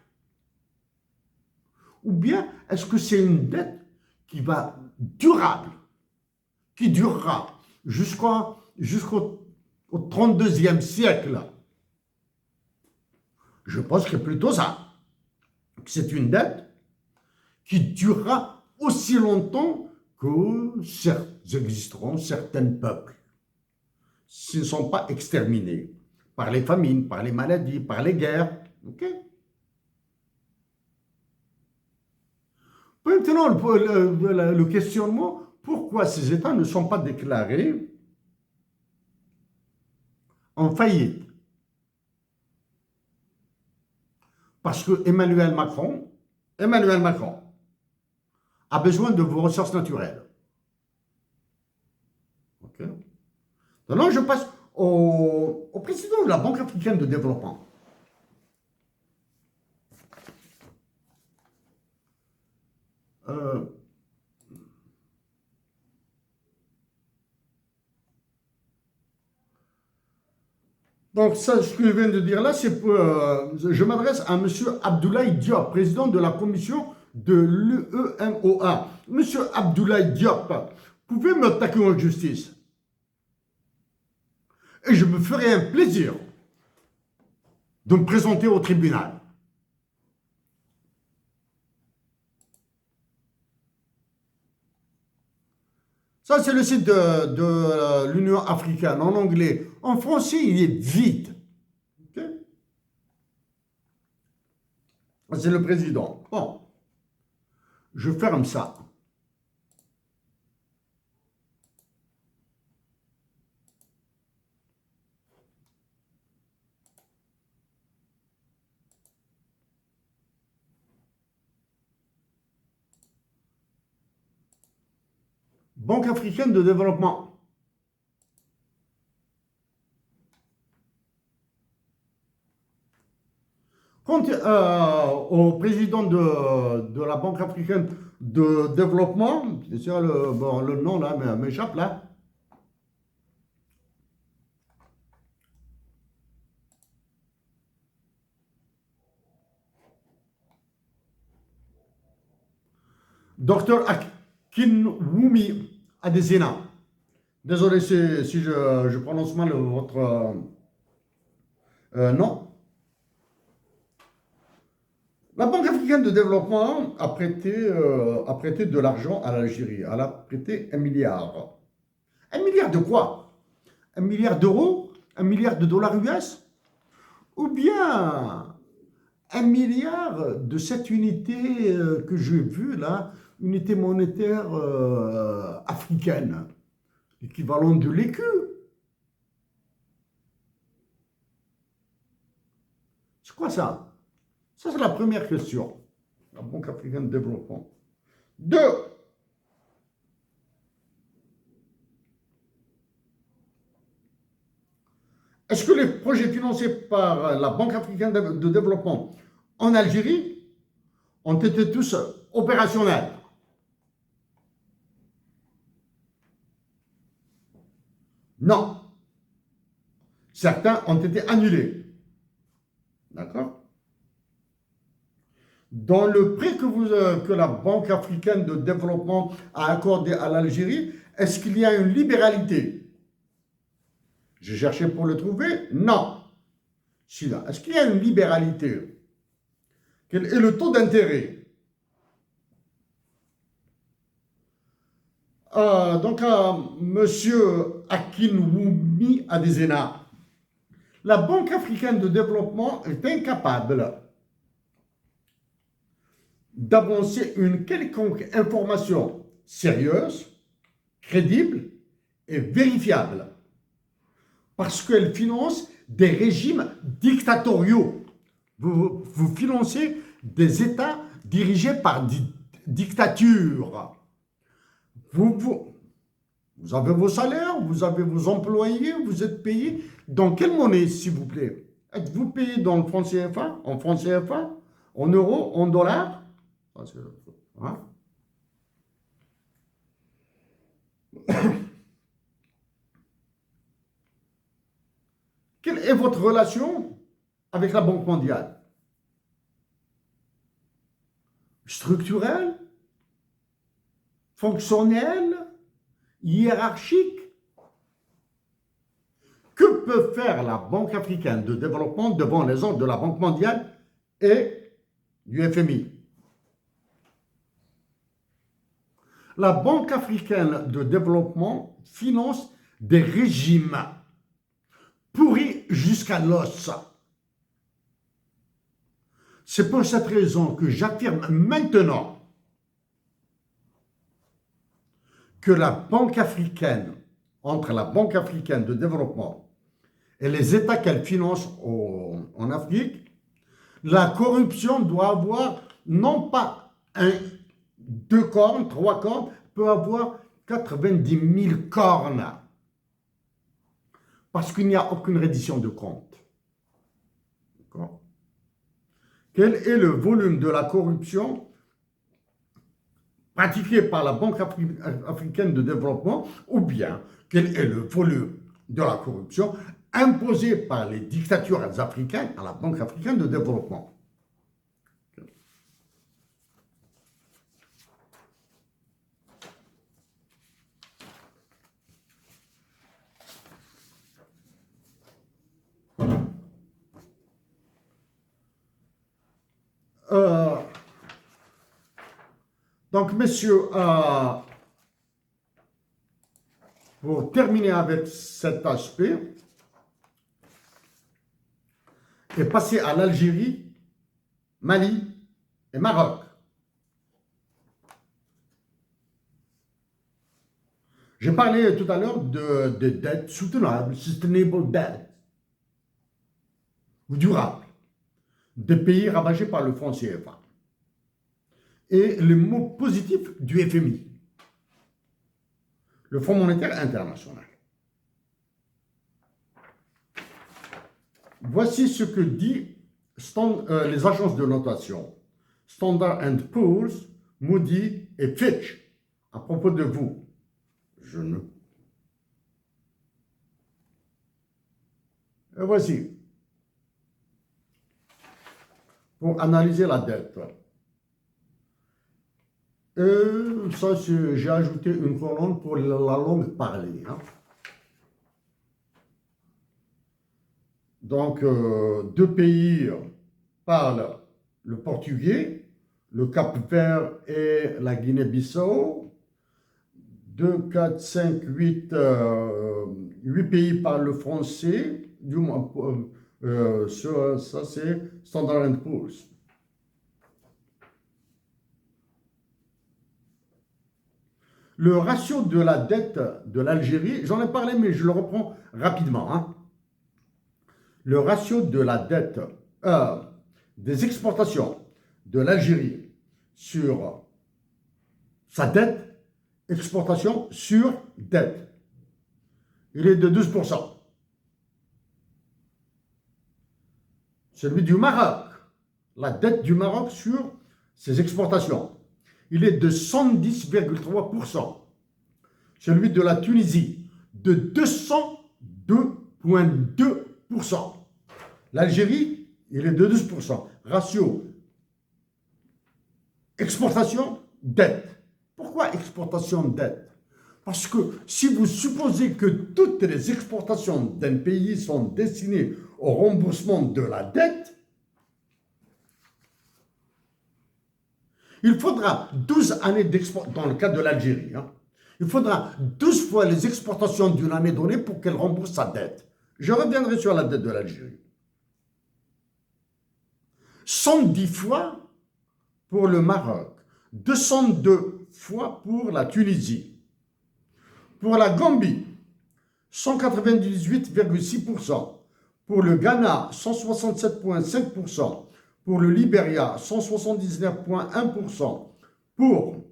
Ou bien est-ce que c'est une dette qui va durable, qui durera jusqu'au 32e siècle? Je pense que plutôt ça. C'est une dette qui durera aussi longtemps que certes existeront certains peuples s'ils ne sont pas exterminés par les famines, par les maladies, par les guerres. Ok. Maintenant, le questionnement, pourquoi ces États ne sont pas déclarés en faillite? Parce que Emmanuel Macron a besoin de vos ressources naturelles. Okay. Maintenant, je passe au président de la Banque africaine de développement. Donc, ça, ce que je viens de dire là, c'est pour, je m'adresse à M. Abdoulaye Diop, président de la commission de l'UEMOA. M. Abdoulaye Diop, pouvez m'attaquer en justice. Et je me ferai un plaisir de me présenter au tribunal. Ça, c'est le site de l'Union africaine en anglais. En français, il est vide. Okay? C'est le président. Bon, je ferme ça. Banque africaine de développement. Quant au président de la Banque africaine de développement, c'est le nom là m'échappe là. Docteur Akinwumi Adesina. Désolé si je prononce mal votre nom. La Banque africaine de développement a prêté de l'argent à l'Algérie. Elle a prêté 1 milliard. 1 milliard de quoi? 1 milliard d'euros? 1 milliard de dollars US? Ou bien 1 milliard de cette unité que j'ai vue là, unité monétaire africaine, l'équivalent de l'écu. C'est quoi ça? Ça, c'est la première question. La Banque africaine de développement. 2. Est-ce que les projets financés par la Banque africaine de développement en Algérie ont été tous opérationnels? Non. Certains ont été annulés. D'accord? Dans le prêt que la Banque africaine de développement a accordé à l'Algérie, est-ce qu'il y a une libéralité? J'ai cherché pour le trouver. Non. Celui-là. Est-ce qu'il y a une libéralité? Quel est le taux d'intérêt? Donc, Monsieur Akinwumi Adesina, la Banque africaine de développement est incapable d'avancer une quelconque information sérieuse, crédible et vérifiable, parce qu'elle finance des régimes dictatoriaux. Vous financez des États dirigés par des dictatures. Vous avez vos salaires, vous avez vos employés, vous êtes payé. Dans quelle monnaie, s'il vous plaît? Êtes-vous payé dans le franc CFA, en franc CFA, en euros, en dollars? Hein? Quelle est votre relation avec la Banque mondiale? Structurelle? Fonctionnelle? Hiérarchique? Que peut faire la Banque africaine de développement devant les ordres de la Banque mondiale et du FMI? La Banque africaine de développement finance des régimes pourris jusqu'à l'os. C'est pour cette raison que j'affirme maintenant que la Banque africaine, entre la Banque africaine de développement et les États qu'elle finance en Afrique, la corruption doit avoir non pas deux cornes, trois cornes, peut avoir 90 000 cornes. Parce qu'il n'y a aucune reddition de compte. D'accord? Quel est le volume de la corruption pratiquée par la Banque africaine de développement, ou bien quel est le volume de la corruption imposée par les dictatures africaines à la Banque africaine de développement? Donc, messieurs, pour terminer avec cet aspect et passer à l'Algérie, Mali et Maroc. J'ai parlé tout à l'heure de dettes soutenables, sustainable debt, ou durables, des pays ravagés par le franc CFA. Et le mot positif du FMI, le Fonds monétaire international. Voici ce que disent les agences de notation, Standard & Poor's, Moody et Fitch, à propos de vous. Et voici, pour analyser la dette. Et ça, j'ai ajouté une colonne pour la langue parlée. Hein. Donc, deux pays parlent le portugais, le Cap-Vert et la Guinée-Bissau. 2, 4, 5, 8, 8 pays parlent le français. Du moins, ça c'est Standard & Poor's. Le ratio de la dette de l'Algérie, j'en ai parlé, mais je le reprends rapidement. Hein. Le ratio de la dette des exportations de l'Algérie sur sa dette, exportation sur dette, il est de 12%. Celui du Maroc, la dette du Maroc sur ses exportations, il est de 110,3%. Celui de la Tunisie, de 202,2%. L'Algérie, il est de 12%. Ratio exportation, dette. Pourquoi exportation, dette? Parce que si vous supposez que toutes les exportations d'un pays sont destinées au remboursement de la dette, il faudra 12 années d'exportation, dans le cas de l'Algérie, hein, il faudra 12 fois les exportations d'une année donnée pour qu'elle rembourse sa dette. Je reviendrai sur la dette de l'Algérie. 110 fois pour le Maroc, 202 fois pour la Tunisie. Pour la Gambie, 198,6%. Pour le Ghana, 167,5%. Pour le Libéria, 179,1%. Pour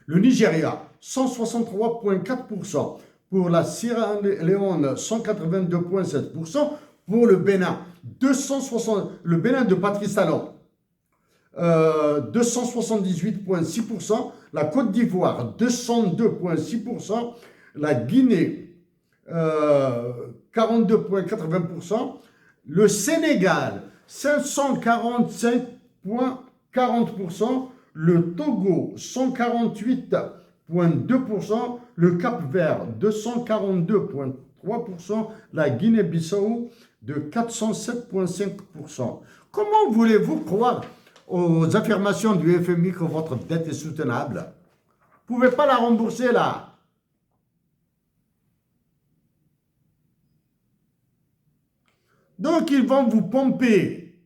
le Nigeria, 163,4%. Pour la Sierra Leone, 182,7%. Pour le Bénin, le Bénin de Patrice Talon, 278,6%. La Côte d'Ivoire, 202,6%. La Guinée, 42,80%. Le Sénégal, 545,40%. Le Togo, 148,2%. Le Cap-Vert, 242,3%. La Guinée-Bissau, de 407,5%. Comment voulez-vous croire aux affirmations du FMI que votre dette est soutenable? Vous ne pouvez pas la rembourser là. Donc, ils vont vous pomper.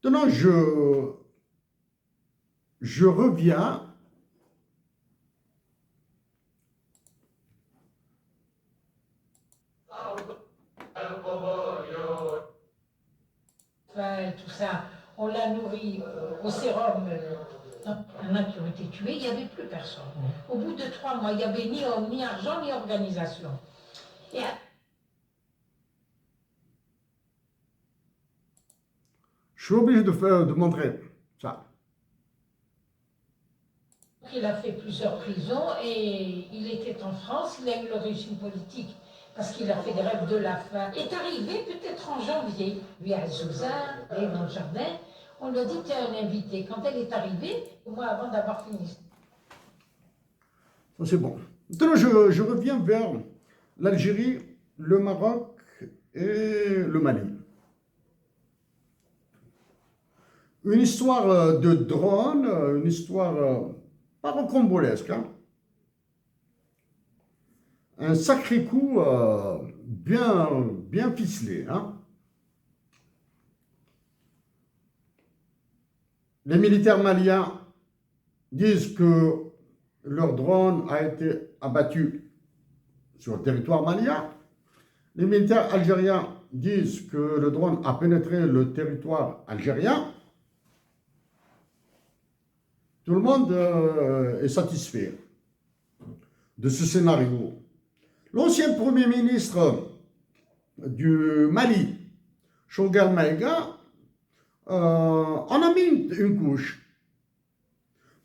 Maintenant, je reviens. Tout ça, on l'a nourri au sérum. Il y en a qui ont été tués, il n'y avait plus personne. Au bout de 3 mois, il n'y avait ni homme, ni argent, ni organisation. Et Je suis obligé de montrer ça. il a fait plusieurs prisons et il était en France, il a eu le régime politique parce qu'il a fait des rêves de la faim. Il est arrivé peut-être en janvier, lui à Sousa, et dans le jardin, on lui a dit, tu es un invité. Quand elle est arrivée, moi avant d'avoir fini. Ça, c'est bon. Maintenant, je reviens vers l'Algérie, le Maroc et le Mali. Une histoire de drone, une histoire pas rocambolesque, hein. Un sacré coup bien ficelé, hein. Les militaires maliens disent que leur drone a été abattu sur le territoire malien. Les militaires algériens disent que le drone a pénétré le territoire algérien. Tout le monde est satisfait de ce scénario. L'ancien Premier ministre du Mali, Choguel Maïga, en a mis une couche.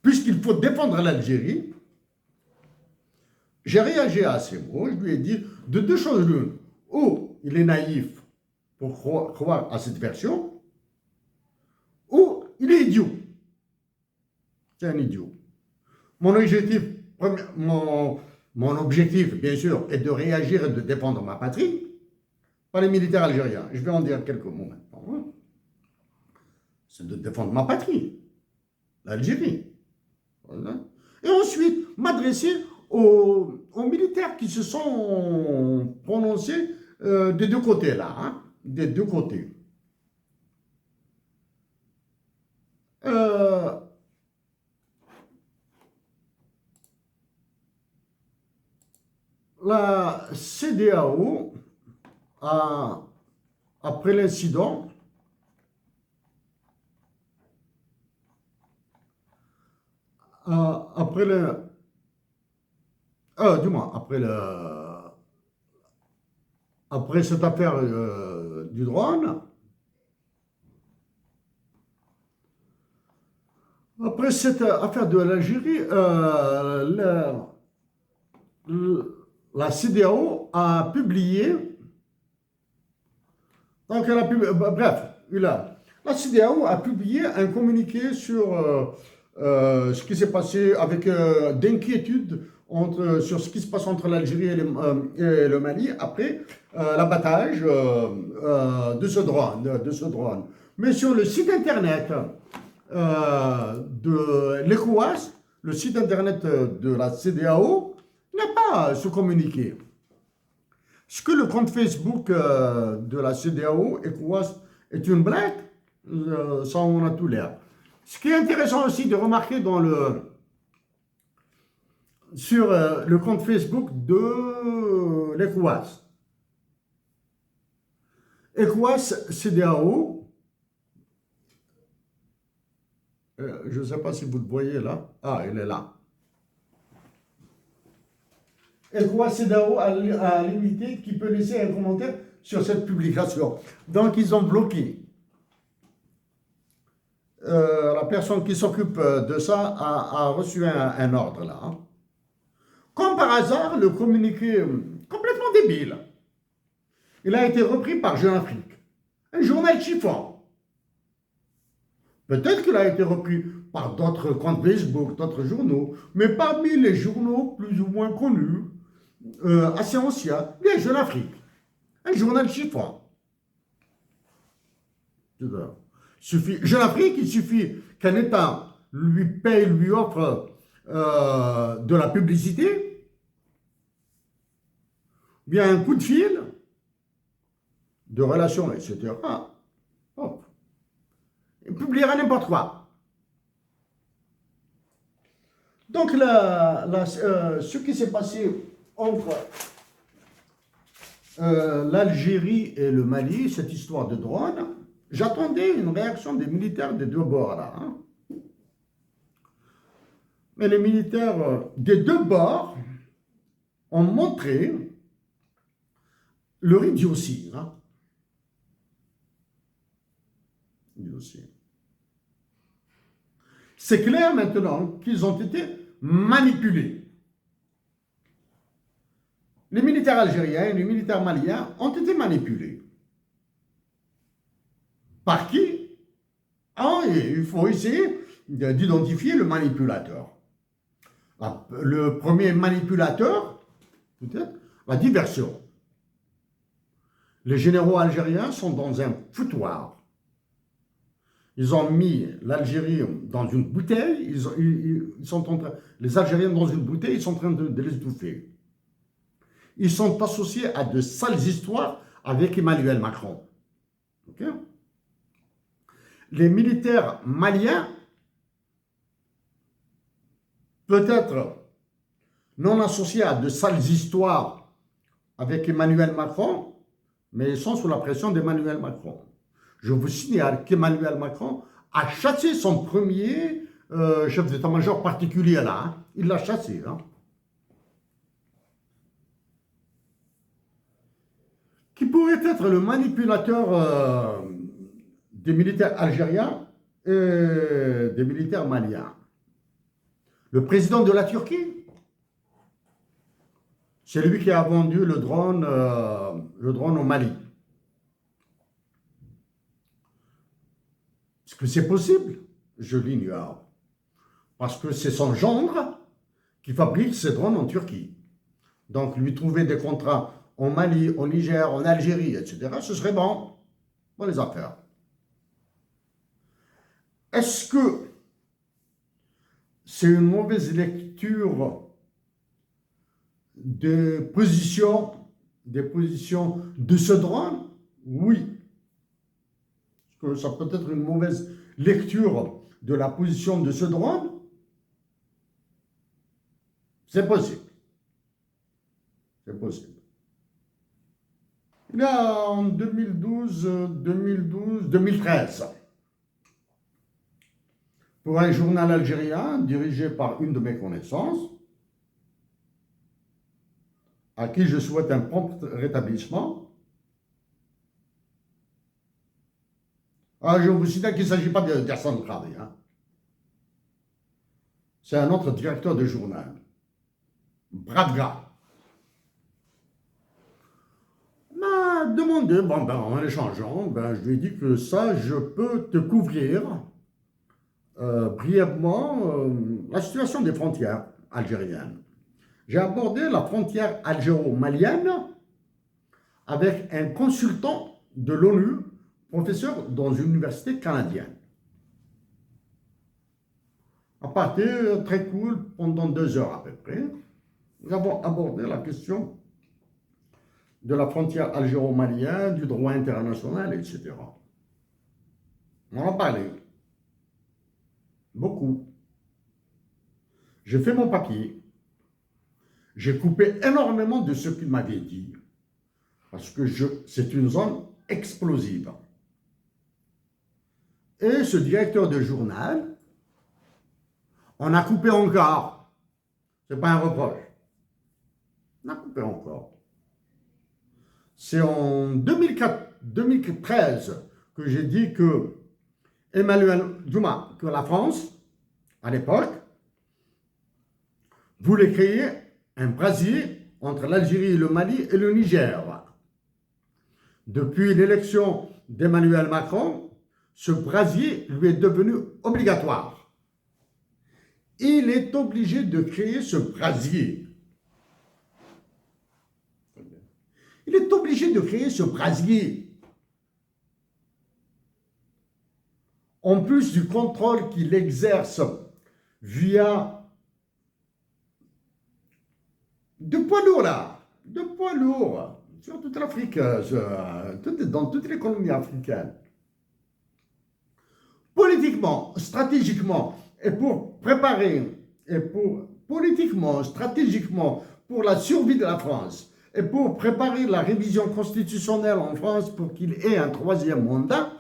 Puisqu'il faut défendre l'Algérie, j'ai réagi à ces mots. Je lui ai dit de deux choses l'une. Ou il est naïf pour croire à cette version, ou il est idiot. C'est un idiot. Mon objectif, bien sûr, est de réagir et de défendre ma patrie, pas les militaires algériens. Je vais en dire quelques mots maintenant. C'est de défendre ma patrie, l'Algérie. Voilà. Et ensuite, m'adresser aux militaires qui se sont prononcés des deux côtés là, hein, des deux côtés. La CEDEAO, après l'incident, après après cette affaire du drone, après cette affaire de l'Algérie, la CEDEAO a publié, donc elle a publié, bref, la CEDEAO a publié un communiqué sur ce qui s'est passé avec d'inquiétude sur ce qui se passe entre l'Algérie et le Mali après l'abattage de ce drone. Mais sur le site internet de l'ECOWAS, le site internet de la CEDEAO, n'a pas ce communiqué. Est-ce que le compte Facebook de la CEDEAO, ECOWAS, est une blague? Ça en a tout l'air. Ce qui est intéressant aussi de remarquer sur le compte Facebook de l'ECOWAS. ECOWAS CEDEAO, je ne sais pas si vous le voyez là. Ah, il est là. ECOWAS CEDEAO a limité qui peut laisser un commentaire sur cette publication. Donc, ils ont bloqué. La personne qui s'occupe de ça a reçu un ordre là. Hein. Comme par hasard, le communiqué complètement débile, il a été repris par Jeune Afrique, un journal chiffon. Peut-être qu'il a été repris par d'autres comptes Facebook, d'autres journaux, mais parmi les journaux plus ou moins connus, assez anciens, il y a Jeune Afrique, un journal chiffon. Jeune Afrique, il suffit qu'un État lui paye, lui offre de la publicité, bien un coup de fil, de relations, etc. Hop. Il publiera n'importe quoi. Donc, ce qui s'est passé entre l'Algérie et le Mali, cette histoire de drone, j'attendais une réaction des militaires des deux bords là. Hein. Mais les militaires des deux bords ont montré leur idiotie. Hein. Idiotie. C'est clair maintenant qu'ils ont été manipulés. Les militaires algériens et les militaires maliens ont été manipulés. Par qui? Il faut essayer d'identifier le manipulateur. Le premier manipulateur, peut-être, la diversion. Les généraux algériens sont dans un foutoir. Ils ont mis l'Algérie dans une bouteille, ils sont en train, les Algériens dans une bouteille, ils sont en train de les étouffer. Ils sont associés à de sales histoires avec Emmanuel Macron. Okay? Les militaires maliens, peut-être non associés à de sales histoires avec Emmanuel Macron, mais ils sont sous la pression d'Emmanuel Macron. Je vous signale qu'Emmanuel Macron a chassé son premier chef d'état-major particulier là. Hein. Il l'a chassé. Hein. Qui pourrait être le manipulateur des militaires algériens et des militaires maliens? Le président de la Turquie. C'est lui qui a vendu le drone au Mali. Est-ce que c'est possible? Je l'ignore. Parce que c'est son gendre qui fabrique ces drones en Turquie. Donc, lui trouver des contrats en Mali, au Niger, en Algérie, etc., ce serait bon pour les affaires. Est-ce que c'est une mauvaise lecture des positions de ce drone? Oui. Que ça peut être une mauvaise lecture de la position de ce drone? C'est possible. C'est possible. Il y a en 2013, pour un journal algérien dirigé par une de mes connaissances, à qui je souhaite un prompt rétablissement, je vous signale qu'il ne s'agit pas d'Hassan Khadi. Hein. C'est un autre directeur de journal. Brave gars. M'a demandé, en échangeant, je lui ai dit que ça, je peux te couvrir brièvement la situation des frontières algériennes. J'ai abordé la frontière algéro-malienne avec un consultant de l'ONU, professeur dans une université canadienne. À partir très cool, pendant 2 heures à peu près, nous avons abordé la question de la frontière algéro-malienne, du droit international, etc. On en a parlé. Beaucoup. J'ai fait mon papier. J'ai coupé énormément de ce qu'il m'avait dit. Parce que c'est une zone explosive. Et ce directeur de journal, on a coupé encore. Ce n'est pas un reproche. On a coupé encore. C'est en 2013 que j'ai dit que que la France, à l'époque, voulait créer un brasier entre l'Algérie, le Mali et le Niger. Depuis l'élection d'Emmanuel Macron, ce brasier lui est devenu obligatoire. Il est obligé de créer ce brasier. Il est obligé de créer ce brasier. En plus du contrôle qu'il exerce via de poids lourds là, de poids lourds sur toute l'Afrique, dans toutes les colonies africaines. Politiquement, stratégiquement, et pour préparer, et pour politiquement, stratégiquement, pour la survie de la France, et pour préparer la révision constitutionnelle en France pour qu'il ait un troisième mandat,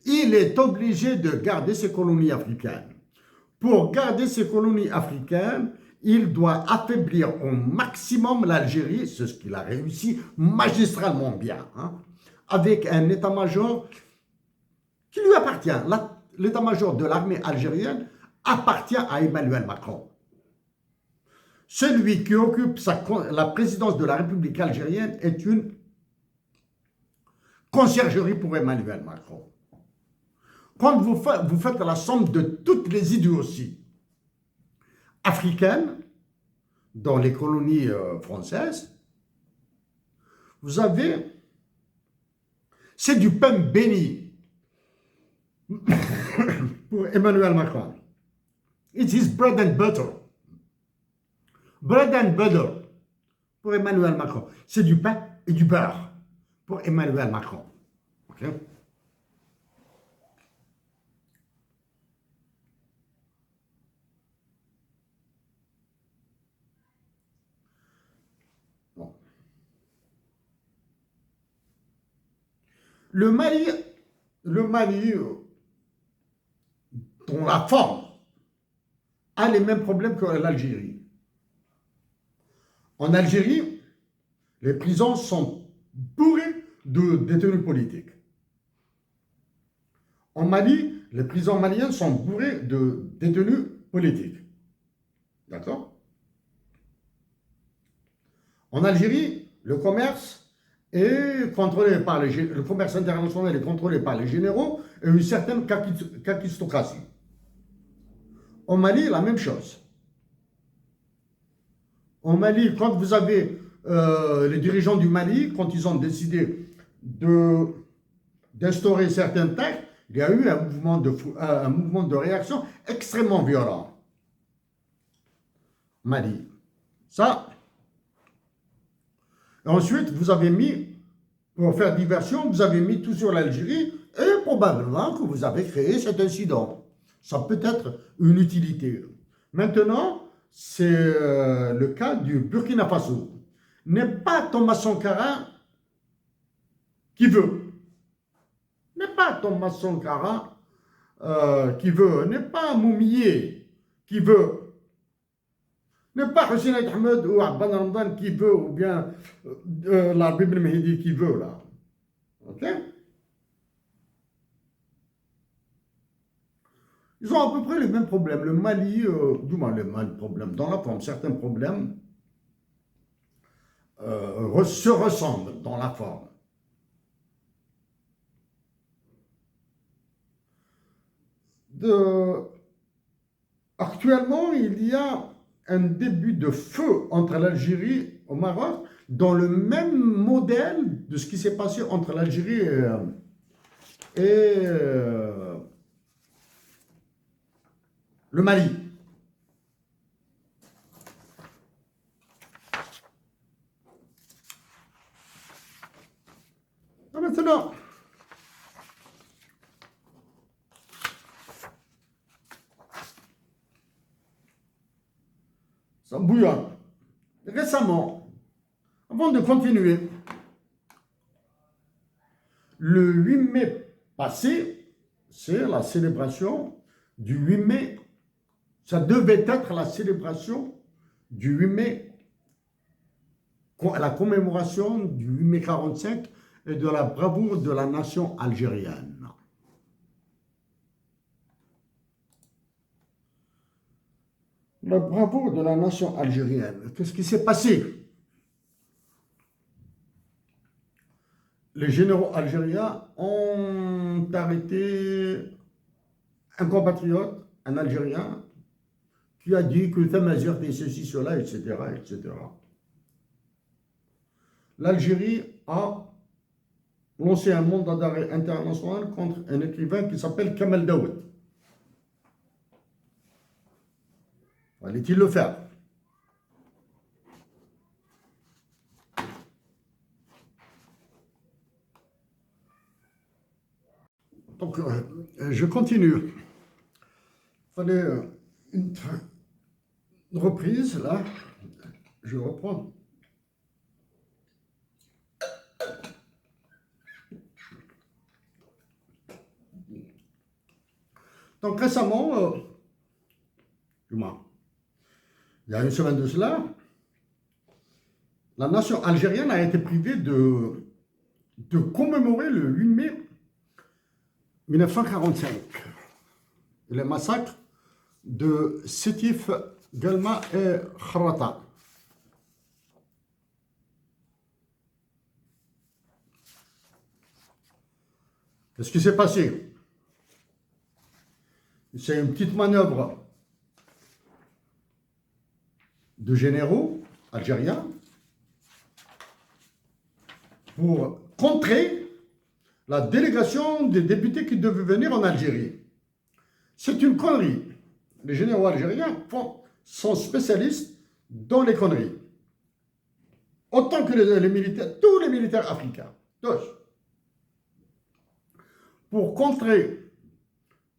il est obligé de garder ses colonies africaines. Pour garder ces colonies africaines, il doit affaiblir au maximum l'Algérie, c'est ce qu'il a réussi magistralement bien, hein, avec un état-major qui lui appartient. L'état-major de l'armée algérienne appartient à Emmanuel Macron. Celui qui occupe la présidence de la République algérienne est une conciergerie pour Emmanuel Macron. Quand vous faites la somme de toutes les idioties africaines dans les colonies françaises, vous avez, c'est du pain béni pour Emmanuel Macron. It is bread and butter. Bread and butter pour Emmanuel Macron. C'est du pain et du beurre pour Emmanuel Macron. Okay? Le Mali, dont la forme, a les mêmes problèmes que l'Algérie. En Algérie, les prisons sont bourrées de détenus politiques. En Mali, les prisons maliennes sont bourrées de détenus politiques. D'accord? En Algérie, le commerce est contrôlé par le commerce international est contrôlé par les généraux et une certaine kakistocratie. En Mali, la même chose. En Mali, quand vous avez les dirigeants du Mali, quand ils ont décidé d'instaurer certains taxes, il y a eu un mouvement de réaction extrêmement violent. Mali. Ça. Et ensuite, vous avez mis, pour faire diversion, vous avez mis tout sur l'Algérie et probablement que vous avez créé cet incident. Ça peut être une utilité. Maintenant, c'est le cas du Burkina Faso. N'est pas Thomas Sankara qui veut. N'est pas Thomas Sankara qui veut. N'est pas Moumié qui veut. N'est pas Hussein Ahmed ou Abban Ramadan qui veut, ou bien la Bible Mehdi qui veut, là. Ok? Ils ont à peu près les mêmes problèmes. Le Mali, du moins les mêmes problèmes, dans la forme, certains problèmes se ressemblent dans la forme. Actuellement, il y a un début de feu entre l'Algérie et le Maroc dans le même modèle de ce qui s'est passé entre l'Algérie et le Mali. Maintenant, ça bouillonne. Récemment, avant de continuer, le 8 mai passé, c'est la célébration du 8 mai. Ça devait être la célébration du 8 mai, la commémoration du 8 mai 45 et de la bravoure de la nation algérienne. La bravoure de la nation algérienne. Qu'est-ce qui s'est passé? Les généraux algériens ont arrêté un compatriote, un Algérien, qui a dit que Tamazight et ceci, cela, etc., etc. L'Algérie a lancé un mandat d'arrêt international contre un écrivain qui s'appelle Kamel Daoud. Fallait-il le faire? Donc, je continue. Il fallait une reprise, là. Je reprends. Donc, récemment, il y a une semaine de cela, la nation algérienne a été privée de commémorer le 8 mai 1945, les massacres de Sétif, Galma et Kharata. Qu'est-ce qui s'est passé? C'est une petite manœuvre de généraux algériens pour contrer la délégation des députés qui devaient venir en Algérie. C'est une connerie. Les généraux algériens sont spécialistes dans les conneries. Autant que les militaires, tous les militaires africains, tous. Pour contrer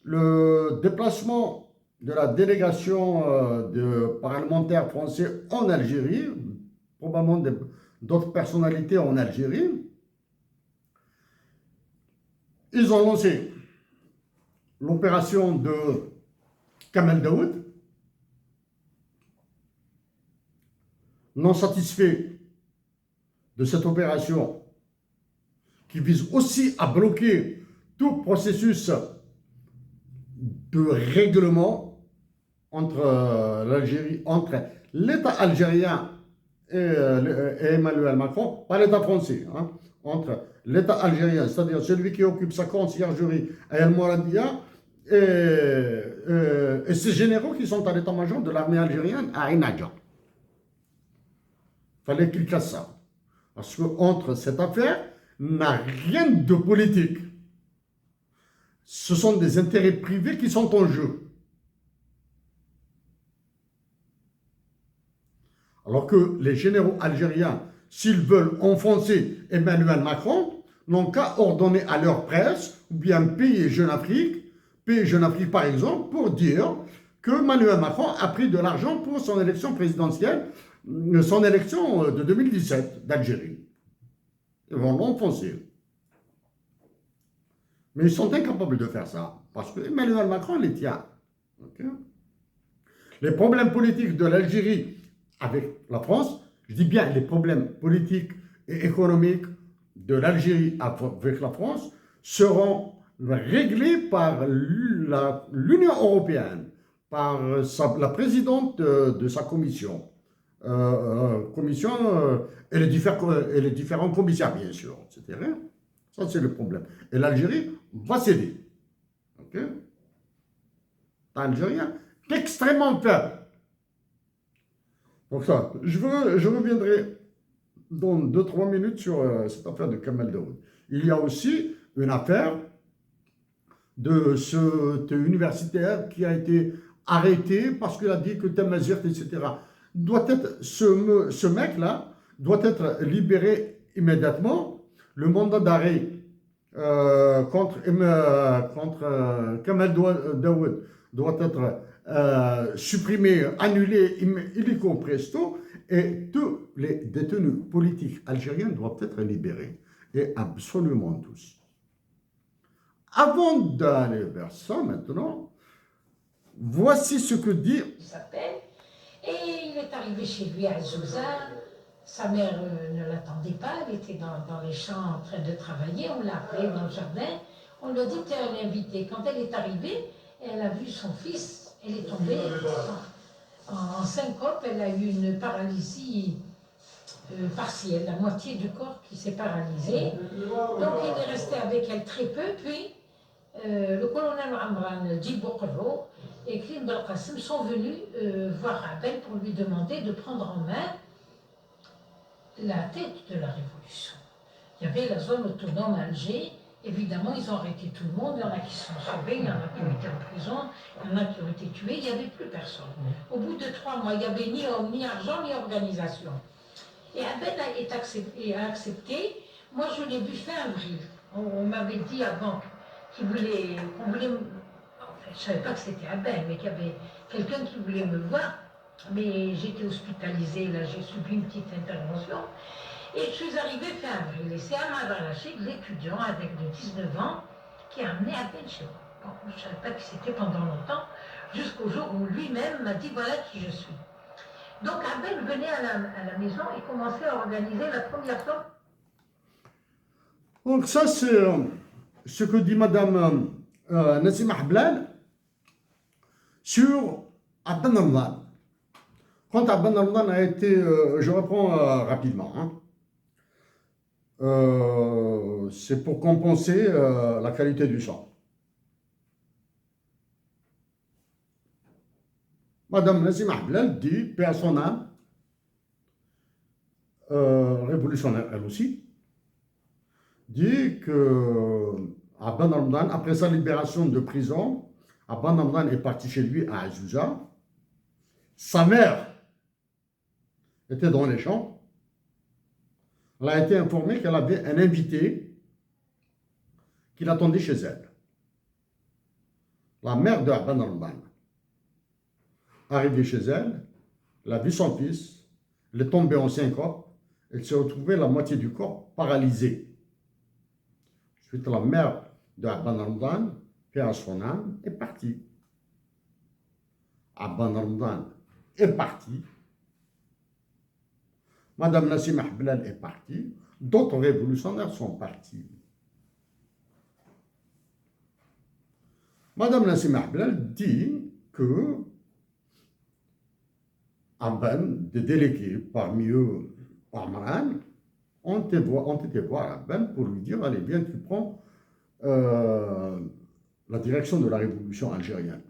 le déplacement de la délégation de parlementaires français en Algérie, probablement d'autres personnalités en Algérie, ils ont lancé l'opération de Kamel Daoud, non satisfait de cette opération qui vise aussi à bloquer tout processus de règlement entre l'Algérie, entre l'État algérien et Emmanuel Macron, pas l'État français, hein, entre l'État algérien, c'est-à-dire celui qui occupe sa conciergerie à El Mouradia, et ces généraux qui sont à l'état-major de l'armée algérienne à Inaja. Il fallait qu'ils cassent ça. Parce qu'entre cette affaire, n'a rien de politique. Ce sont des intérêts privés qui sont en jeu. Alors que les généraux algériens, s'ils veulent enfoncer Emmanuel Macron, n'ont qu'à ordonner à leur presse, ou bien payer Jeune Afrique par exemple, pour dire que Emmanuel Macron a pris de l'argent pour son élection présidentielle, son élection de 2017 d'Algérie. Ils vont l'enfoncer. Mais ils sont incapables de faire ça, parce que Emmanuel Macron les tient. Okay? Les problèmes politiques de l'Algérie avec la France, je dis bien les problèmes politiques et économiques de l'Algérie avec la France, seront réglés par l'Union européenne, par la présidente de sa commission. Et les différents commissaires, bien sûr, etc. Ça, c'est le problème. Et l'Algérie va céder. Ok? L'Algérien est extrêmement faible. Donc ça, je reviendrai dans 2-3 minutes sur cette affaire de Kamel Daoud. Il y a aussi une affaire de cet universitaire qui a été arrêté parce qu'il a dit que Tamazirt, etc. Ce mec-là doit être libéré immédiatement. Le mandat d'arrêt contre Kamel Daoud doit être supprimé, annulé illico presto, et tous les détenus politiques algériens doivent être libérés, et absolument tous. Avant d'aller vers ça maintenant, voici ce que dit... Il s'appelle, et il est arrivé chez lui à Zouza. Sa mère ne l'attendait pas, elle était dans les champs en train de travailler, on l'a appelée dans le jardin, on lui a dit, t'es un invité. Quand elle est arrivée, elle a vu son fils, elle est tombée en syncope, elle a eu une paralysie partielle, la moitié du corps qui s'est paralysé. Donc il est resté avec elle très peu, puis le colonel Amran Djiboukro et Klim Belkacem sont venus voir Abel pour lui demander de prendre en main la tête de la révolution. Il y avait la zone autonome Alger Évidemment, ils ont arrêté tout le monde. Il y en a qui se sont sauvés, il y en a qui ont été en prison, il y en a qui ont été tués. Il n'y avait plus personne. Au bout de 3 mois, il n'y avait ni homme, ni argent, ni organisation. Et Abed a accepté. Moi, je l'ai vu fin avril. On m'avait dit avant qu'on voulait... Enfin, je ne savais pas que c'était Abed, mais qu'il y avait quelqu'un qui voulait me voir. Mais j'étais hospitalisée, là, j'ai subi une petite intervention. Et je suis arrivée fin avril. Et c'est Ahmad Al-Rachid, l'étudiant avec de 19 ans, qui a amené Abed chez moi. Bon, je ne savais pas qui c'était pendant longtemps, jusqu'au jour où lui-même m'a dit voilà qui je suis. Donc Abed venait à la maison et commençait à organiser la première fois. Donc ça, c'est ce que dit Madame Nassima Hablal sur Abdel Ramadan. Quand Abdel Ramadan a été, je reprends rapidement, hein. C'est pour compenser la qualité du sang. Madame Nassima Hablal dit, paix à son âme, révolutionnaire elle aussi, dit que Abdel Ramadan, après sa libération de prison, Abdel Ramadan est parti chez lui à Azouza. Sa mère était dans les champs. Elle a été informée qu'elle avait un invité qui l'attendait chez elle. La mère de Abdel Ramadan. Arrivée chez elle, elle a vu son fils, elle est tombée en syncope, elle s'est retrouvée la moitié du corps paralysée. Ensuite, la mère de Abdel Ramadan, paix à son âme, est partie. Abdel Ramadan est parti. Madame Nassima Hablal est partie. D'autres révolutionnaires sont partis. Madame Nassima Hablal dit que Abben, des délégués, parmi eux Omran, ont été voir Abben pour lui dire allez, viens, tu prends la direction de la révolution algérienne.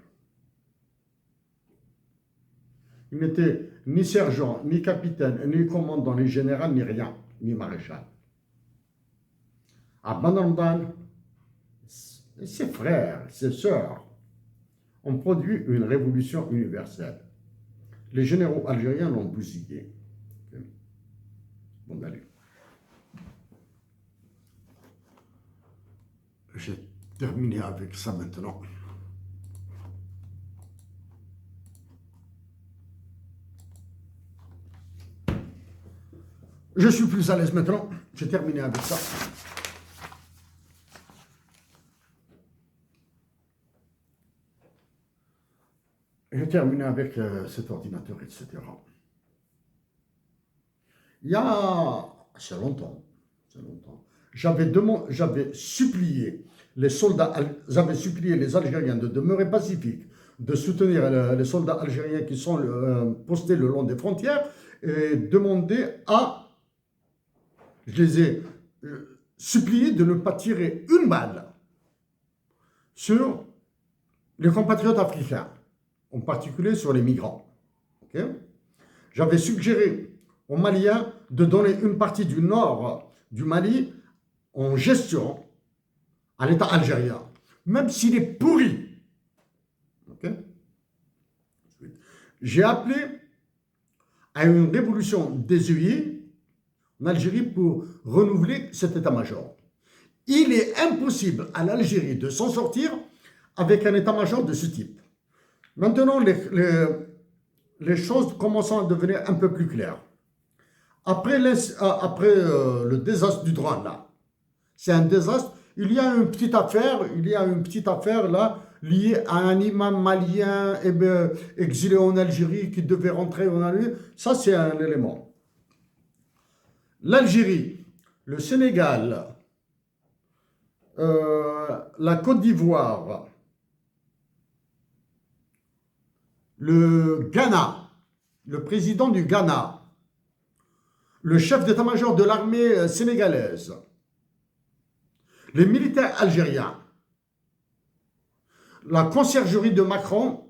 Il n'était ni sergent, ni capitaine, ni commandant, ni général, ni rien, ni maréchal. Abdel Ramadan, ses frères, ses sœurs ont produit une révolution universelle. Les généraux algériens l'ont bousillé. Bon, allez. J'ai terminé avec ça maintenant. Je suis plus à l'aise maintenant. J'ai terminé avec ça. J'ai terminé avec cet ordinateur, etc. Il y a assez longtemps, j'avais supplié les soldats, j'avais supplié les Algériens de demeurer pacifiques, de soutenir les soldats algériens qui sont postés le long des frontières et demander je les ai suppliés de ne pas tirer une balle sur les compatriotes africains, en particulier sur les migrants. Okay? J'avais suggéré aux Maliens de donner une partie du nord du Mali en gestion à l'État algérien, même s'il est pourri. Okay? J'ai appelé à une révolution désuétude en Algérie pour renouveler cet état-major. Il est impossible à l'Algérie de s'en sortir avec un état-major de ce type. Maintenant, les choses commencent à devenir un peu plus claires. Après le désastre du drone, là, c'est un désastre. Il y a une petite affaire là, liée à un imam malien exilé en Algérie qui devait rentrer en Algérie. Ça, c'est un élément. L'Algérie, le Sénégal, la Côte d'Ivoire, le Ghana, le président du Ghana, le chef d'état-major de l'armée sénégalaise, les militaires algériens, la conciergerie de Macron,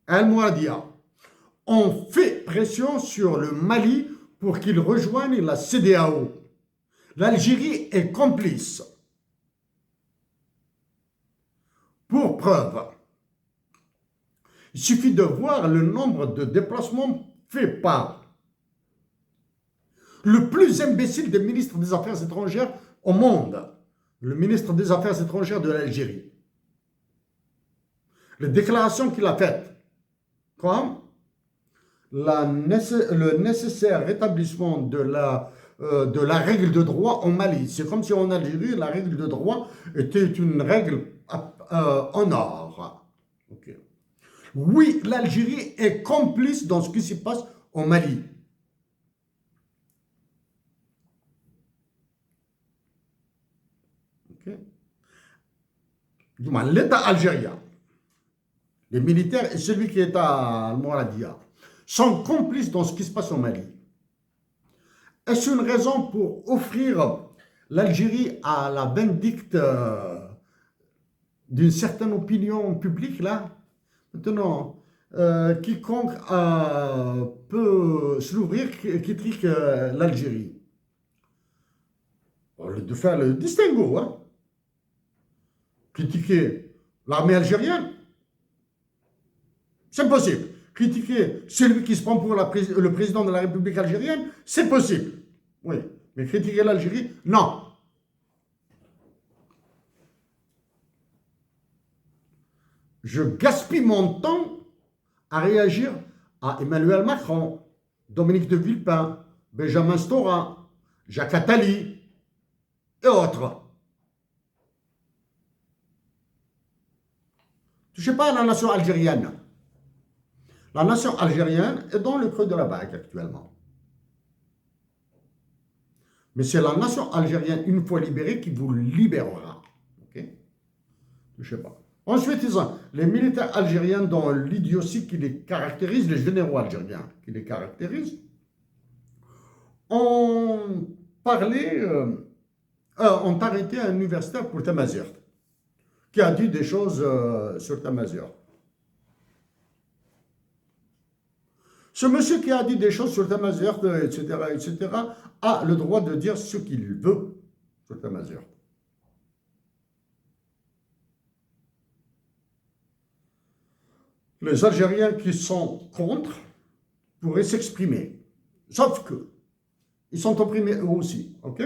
Al-Mouadia, ont fait pression sur le Mali pour qu'il rejoigne la CEDEAO. L'Algérie est complice. Pour preuve, il suffit de voir le nombre de déplacements faits par le plus imbécile des ministres des Affaires étrangères au monde, le ministre des Affaires étrangères de l'Algérie. Les déclarations qu'il a faites, comme le nécessaire rétablissement de la règle de droit en Mali. C'est comme si en Algérie, la règle de droit était une règle en or. Okay. Oui, l'Algérie est complice dans ce qui se passe au Mali. Okay. L'État algérien, les militaires et celui qui est à Al-Mouradia sont complices dans ce qui se passe au Mali. Est-ce une raison pour offrir l'Algérie à la vindicte d'une certaine opinion publique là? Maintenant, quiconque peut s'ouvrir critique l'Algérie. De faire le distinguo, hein? Critiquer l'armée algérienne, c'est possible. Critiquer celui qui se prend pour le président de la République algérienne, c'est possible. Oui, mais critiquer l'Algérie, non. Je gaspille mon temps à réagir à Emmanuel Macron, Dominique de Villepin, Benjamin Stora, Jacques Attali et autres. Touchez pas à la nation algérienne. La nation algérienne est dans le creux de la vague actuellement. Mais c'est la nation algérienne, une fois libérée, qui vous libérera. Ok? Je sais pas. Ensuite, ils ont les militaires algériens dans l'idiotie qui les caractérise, les généraux algériens qui les caractérisent, ont arrêté un universitaire pour Tamazight, qui a dit des choses sur Tamazight. Ce monsieur qui a dit des choses sur Tamazight, etc., a le droit de dire ce qu'il veut sur Tamazight. Les Algériens qui sont contre pourraient s'exprimer. Sauf que, ils sont opprimés eux aussi. Ok?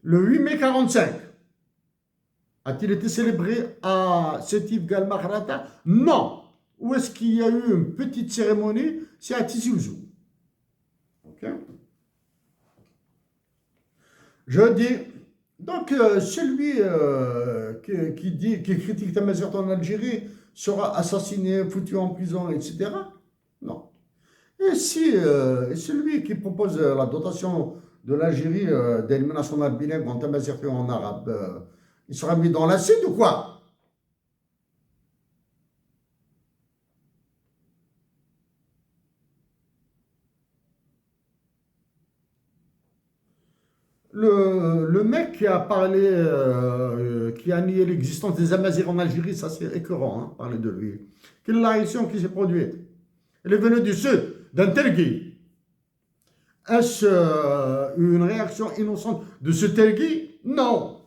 Le 8 mai 1945, a-t-il été célébré à Sétif Galmakrata? Non! Où est-ce qu'il y a eu une petite cérémonie? C'est à Tizi Ouzou. Ok? Je dis, donc celui qui critique Tamazight en Algérie sera assassiné, foutu en prison, etc. Non. Et si celui qui propose la dotation de l'Algérie d'élimination bilingue en Tamazight et en arabe, il sera mis dans l'acide ou quoi? Le mec qui a parlé, qui a nié l'existence des Amazirs en Algérie, ça c'est écœurant, hein, parler de lui. Quelle est la réaction qui s'est produite? Elle est venue du sud, d'un Telgui. Est-ce une réaction innocente de ce Telgui? Non.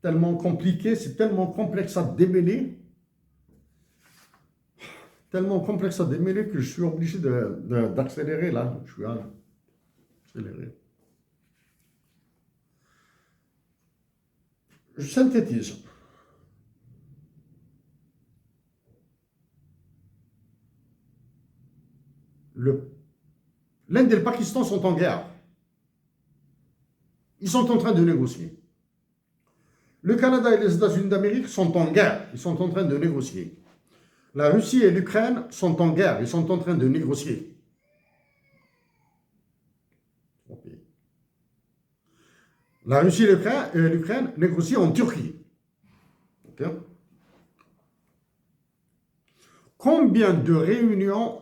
Tellement compliqué, c'est tellement complexe à démêler. Tellement complexe à démêler que je suis obligé d'accélérer là. Je suis accéléré. Je synthétise. L'Inde et le Pakistan sont en guerre. Ils sont en train de négocier. Le Canada et les États-Unis d'Amérique sont en guerre. Ils sont en train de négocier. La Russie et l'Ukraine sont en guerre. Ils sont en train de négocier. Okay. La Russie et l'Ukraine négocient en Turquie. Okay. Combien de réunions,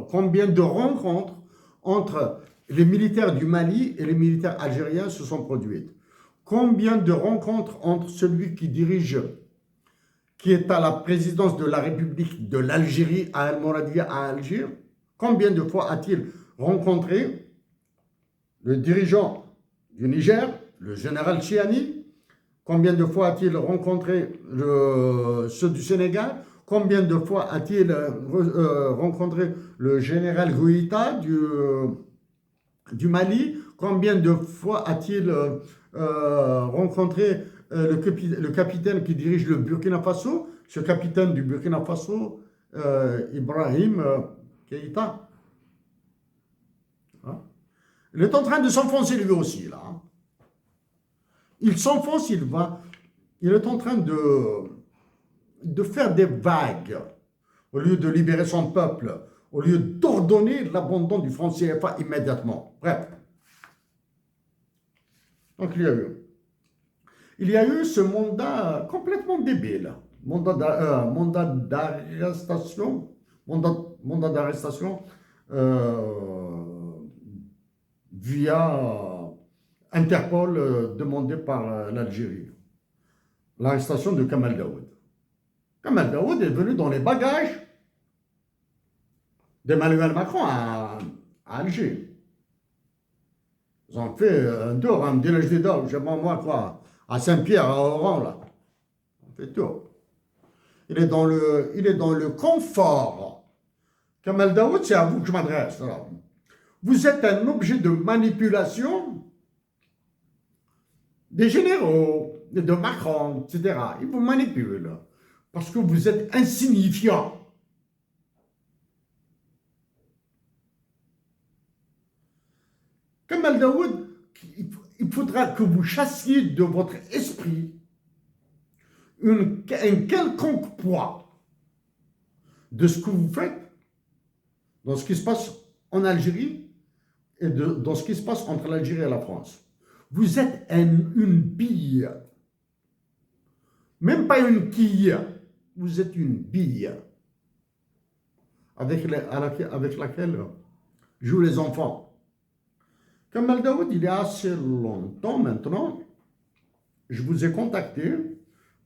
combien de rencontres entre les militaires du Mali et les militaires algériens se sont produites? Combien de rencontres entre celui qui est à la présidence de la République de l'Algérie à Al-Mouradia à Alger, combien de fois a-t-il rencontré le dirigeant du Niger, le général Chiani? Combien de fois a-t-il rencontré ceux du Sénégal? Combien de fois a-t-il rencontré le général Guita du Mali? Combien de fois a-t-il rencontré le capitaine qui dirige le Burkina Faso? Ce capitaine du Burkina Faso, Ibrahim Keïta. Hein? Il est en train de s'enfoncer lui aussi, là. Il s'enfonce, il est en train de faire des vagues. Au lieu de libérer son peuple, au lieu d'ordonner l'abandon du franc CFA immédiatement. Bref. Donc il y a eu ce mandat complètement débile. Mandat d'arrestation. Mandat d'arrestation via Interpol demandé par l'Algérie. L'arrestation de Kamal Daoud. Kamal Daoud est venu dans les bagages d'Emmanuel Macron à Alger. Ils ont fait un tour à Mdinaj-Dida, je sais pas moi quoi, à Saint-Pierre, à Oran, là. On fait tour. Il est dans le confort. Kamal Daoud, c'est à vous que je m'adresse. Vous êtes un objet de manipulation des généraux, de Macron, etc. Ils vous manipulent parce que vous êtes insignifiant. Kamal Daoud, il faudra que vous chassiez de votre esprit un quelconque poids de ce que vous faites dans ce qui se passe en Algérie et dans ce qui se passe entre l'Algérie et la France. Vous êtes une bille. Même pas une quille. Vous êtes une bille avec laquelle jouent les enfants. Kamal Daoud, il y a assez longtemps maintenant, je vous ai contacté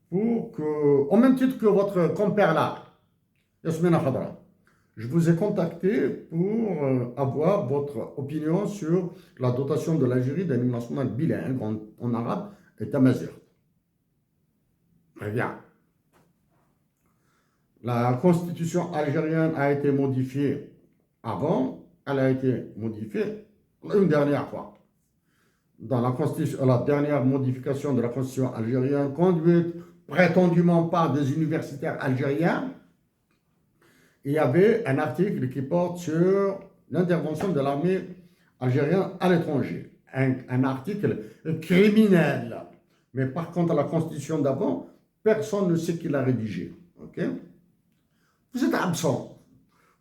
pour que, au même titre que votre compère là, Yasmina Khadra, je vous ai contacté pour avoir votre opinion sur la dotation de l'Algérie d'un hymne national bilingue en arabe et tamazight. Très bien. La constitution algérienne a été modifiée avant, elle a été modifiée une dernière fois. Dans la dernière modification de la constitution algérienne, conduite prétendument par des universitaires algériens, il y avait un article qui porte sur l'intervention de l'armée algérienne à l'étranger. Un article criminel. Mais par contre, la constitution d'avant, personne ne sait qui l'a rédigé. Okay? Vous êtes absent.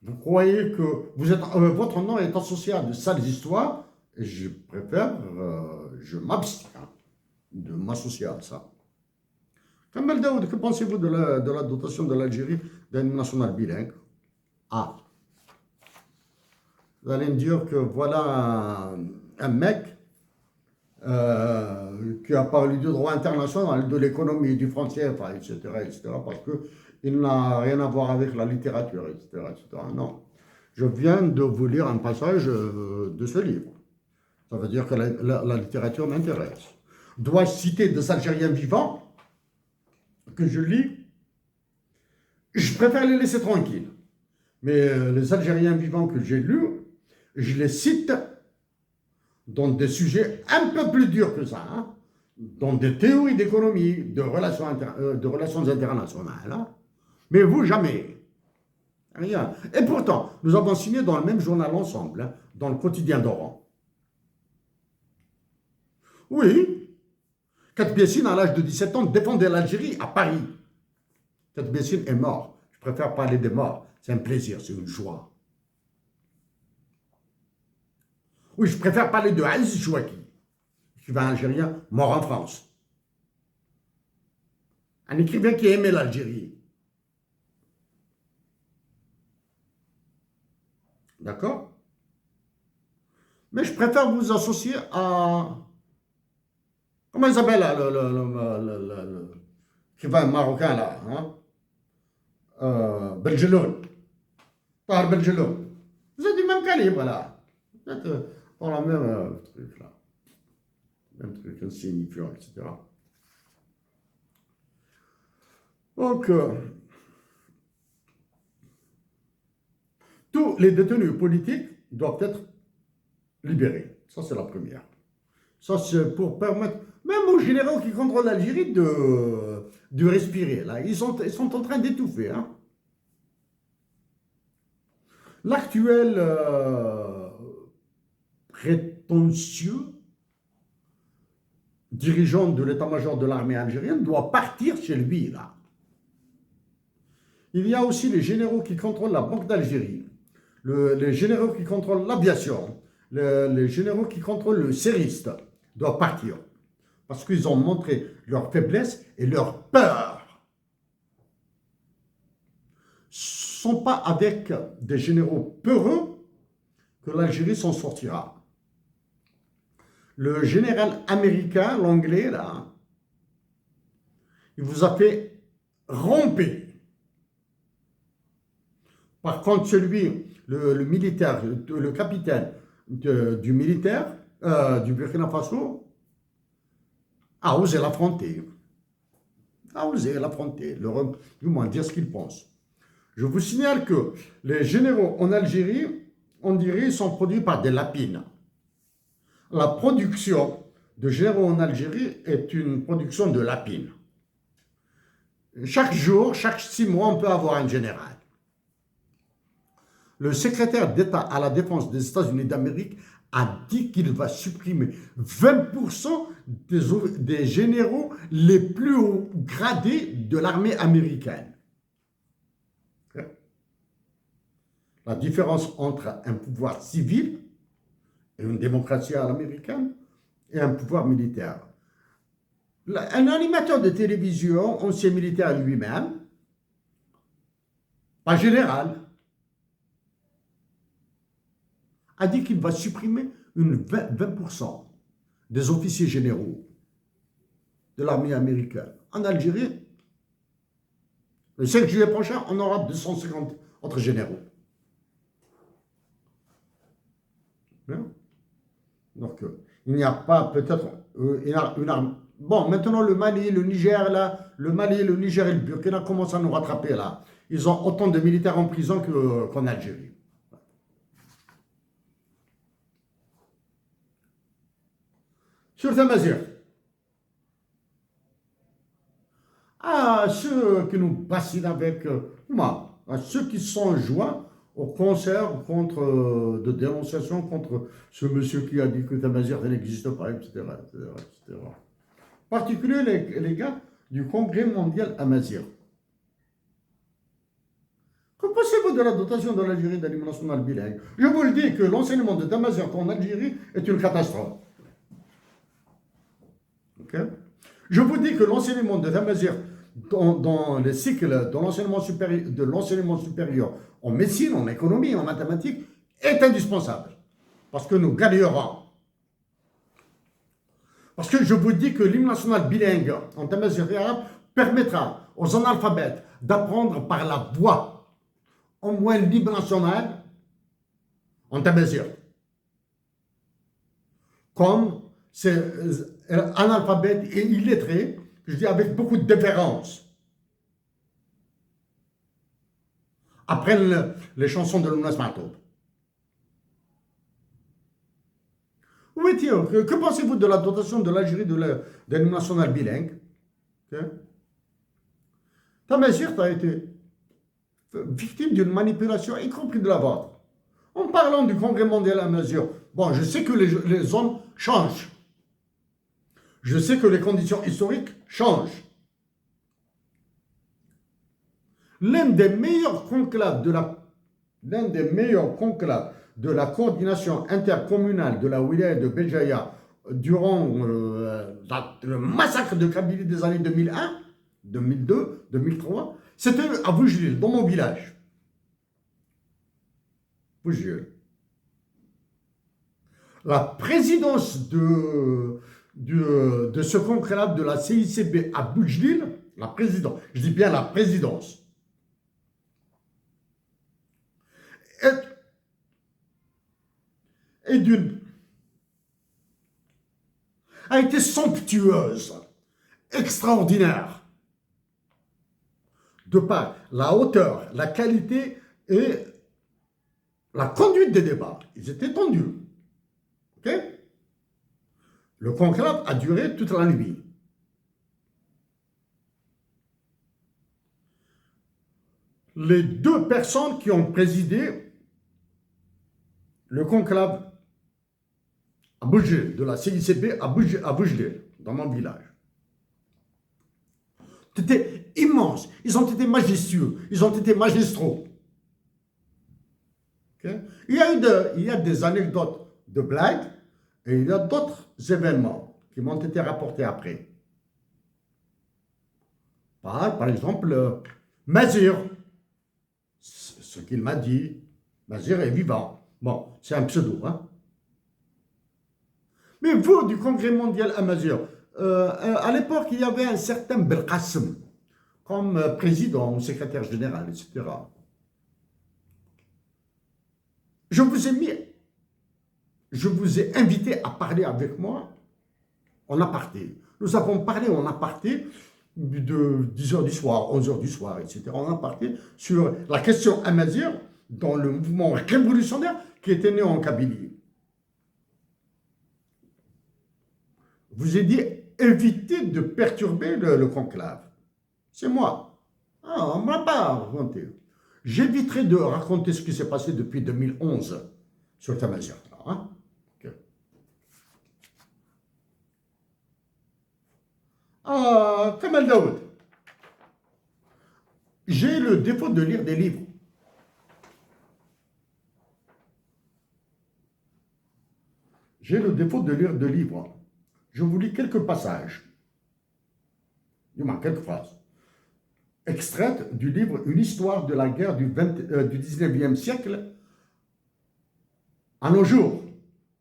Vous croyez que votre nom est associé à de sales histoires, et je préfère, je m'abstiens de m'associer à ça. Kamal Daoud, que pensez-vous de la dotation de l'Algérie d'un hymne national bilingue? Ah, vous allez me dire que voilà un mec qui a parlé du droit international, de l'économie, du franc CFA, etc., parce qu'il n'a rien à voir avec la littérature, etc., etc. Non, je viens de vous lire un passage de ce livre. Ça veut dire que la littérature m'intéresse. Dois-je citer des Algériens vivants que je lis? Je préfère les laisser tranquilles. Mais les Algériens vivants que j'ai lus, je les cite dans des sujets un peu plus durs que ça, hein, dans des théories d'économie, de relations internationales. Hein. Mais vous, jamais. Rien. Et pourtant, nous avons signé dans le même journal ensemble, hein, dans le quotidien d'Oran. Oui, Katb Yassine, à l'âge de 17 ans, défendait l'Algérie à Paris. Katb Yassine est mort. Je préfère parler des morts. C'est un plaisir, c'est une joie. Oui, je préfère parler de Aziz Chouaki, écrivain algérien mort en France. Un écrivain qui aimait l'Algérie. D'accord? Mais je préfère vous associer à... comment il s'appelle là, l'écrivain marocain là, hein? Belgeloun. Par Belgeloun. Vous êtes du même calibre là. Vous êtes dans la même truc là. Même truc insignifiant, etc. Donc, tous les détenus politiques doivent être libérés. Ça, c'est la première. Ça, c'est pour permettre, même aux généraux qui contrôlent l'Algérie, de respirer. Là, ils sont en train d'étouffer. Hein. L'actuel prétentieux dirigeant de l'état-major de l'armée algérienne doit partir chez lui, là. Il y a aussi les généraux qui contrôlent la Banque d'Algérie, les généraux qui contrôlent l'aviation, les généraux qui contrôlent le CERIST doivent partir. Parce qu'ils ont montré leur faiblesse et leur peur. Ce ne sont pas avec des généraux peureux que l'Algérie s'en sortira. Le général américain, l'anglais, là, il vous a fait romper. Par contre, celui, le militaire, le capitaine du militaire, du Burkina Faso, a osé l'affronter. A osé l'affronter, du moins dire ce qu'il pense. Je vous signale que les généraux en Algérie, on dirait, sont produits par des lapines. La production de généraux en Algérie est une production de lapines. Chaque jour, chaque 6 mois, on peut avoir un général. Le secrétaire d'État à la défense des États-Unis d'Amérique a dit qu'il va supprimer 20% des généraux les plus hauts gradés de l'armée américaine. La différence entre un pouvoir civil et une démocratie à l'américaine et un pouvoir militaire. Un animateur de télévision, ancien militaire lui-même, pas général, a dit qu'il va supprimer 20% des officiers généraux de l'armée américaine. En Algérie, le 5 juillet prochain, on aura 250 autres généraux. Bien. Donc, il n'y a pas peut-être une arme. Bon, maintenant le Mali, le Niger, là, le Mali, le Niger et le Burkina commencent à nous rattraper là. Ils ont autant de militaires en prison qu'en Algérie. Sur Tamazir, à ceux qui nous bassinent avec moi, à ceux qui sont joints au concert de dénonciation contre ce monsieur qui a dit que Tamazir n'existe pas, etc., etc., etc. En particulier les gars du Congrès mondial Amazir. Que pensez-vous de la dotation de l'Algérie d'un hymne national bilingue? Je vous le dis que l'enseignement de Tamazir en Algérie est une catastrophe. Okay? Je vous dis que l'enseignement de Tamazir dans les cycles de l'enseignement supérieur en médecine, en économie, en mathématiques est indispensable. Parce que nous gagnerons. Parce que je vous dis que l'hymne national bilingue en Tamazir et arabe permettra aux analphabètes d'apprendre par la voix au moins l'hymne national en Tamazir. Comme c'est analphabète et illettré, je dis avec beaucoup de déférence, apprennent les chansons de Lounas Matoub. Où est-il? Que pensez-vous de la dotation de l'Algérie de l'hymne national bilingue? Okay. Tamazir a été victime d'une manipulation, y compris de la vôtre. En parlant du Congrès mondial à mesure, bon, je sais que les hommes changent. Je sais que les conditions historiques changent. L'un des meilleurs conclaves de la coordination intercommunale de la wilaya de Béjaïa durant le massacre de Kabylie des années 2001, 2002, 2003, c'était à Bougil, dans mon village. Bougil. La présidence de ce conclave de la CICB à Boujlil, la présidence, je dis bien la présidence, a été somptueuse, extraordinaire, de par la hauteur, la qualité et la conduite des débats. Ils étaient tendus. Ok? Le conclave a duré toute la nuit. Les deux personnes qui ont présidé le conclave à Boujlil, de la CICB à Boujlil, dans mon village. C'était immense. Ils ont été majestueux. Ils ont été magistraux. Okay? Il y a des anecdotes de blagues et il y a d'autres événements qui m'ont été rapportés après. Par exemple, Mazir, ce qu'il m'a dit, Mazir est vivant. Bon, c'est un pseudo, hein. Mais vous, du Congrès mondial à Mazir, à l'époque, il y avait un certain Belkacem comme président ou secrétaire général, etc. Je vous ai invité à parler avec moi en aparté. Nous avons parlé en aparté de 10h du soir, 11h du soir, etc. En aparté sur la question Amazir dans le mouvement révolutionnaire qui était né en Kabylie. Je vous ai dit, évitez de perturber le conclave. C'est moi. Ah, on ne m'a pas raconté. J'éviterai de raconter ce qui s'est passé depuis 2011 sur Tamazir. Hein? Okay. Ah, Kamal Daoud. J'ai le défaut de lire des livres. J'ai le défaut de lire des livres. Je vous lis quelques passages. Il manque quelques phrases. Extraites du livre Une histoire de la guerre du 19e siècle à nos jours.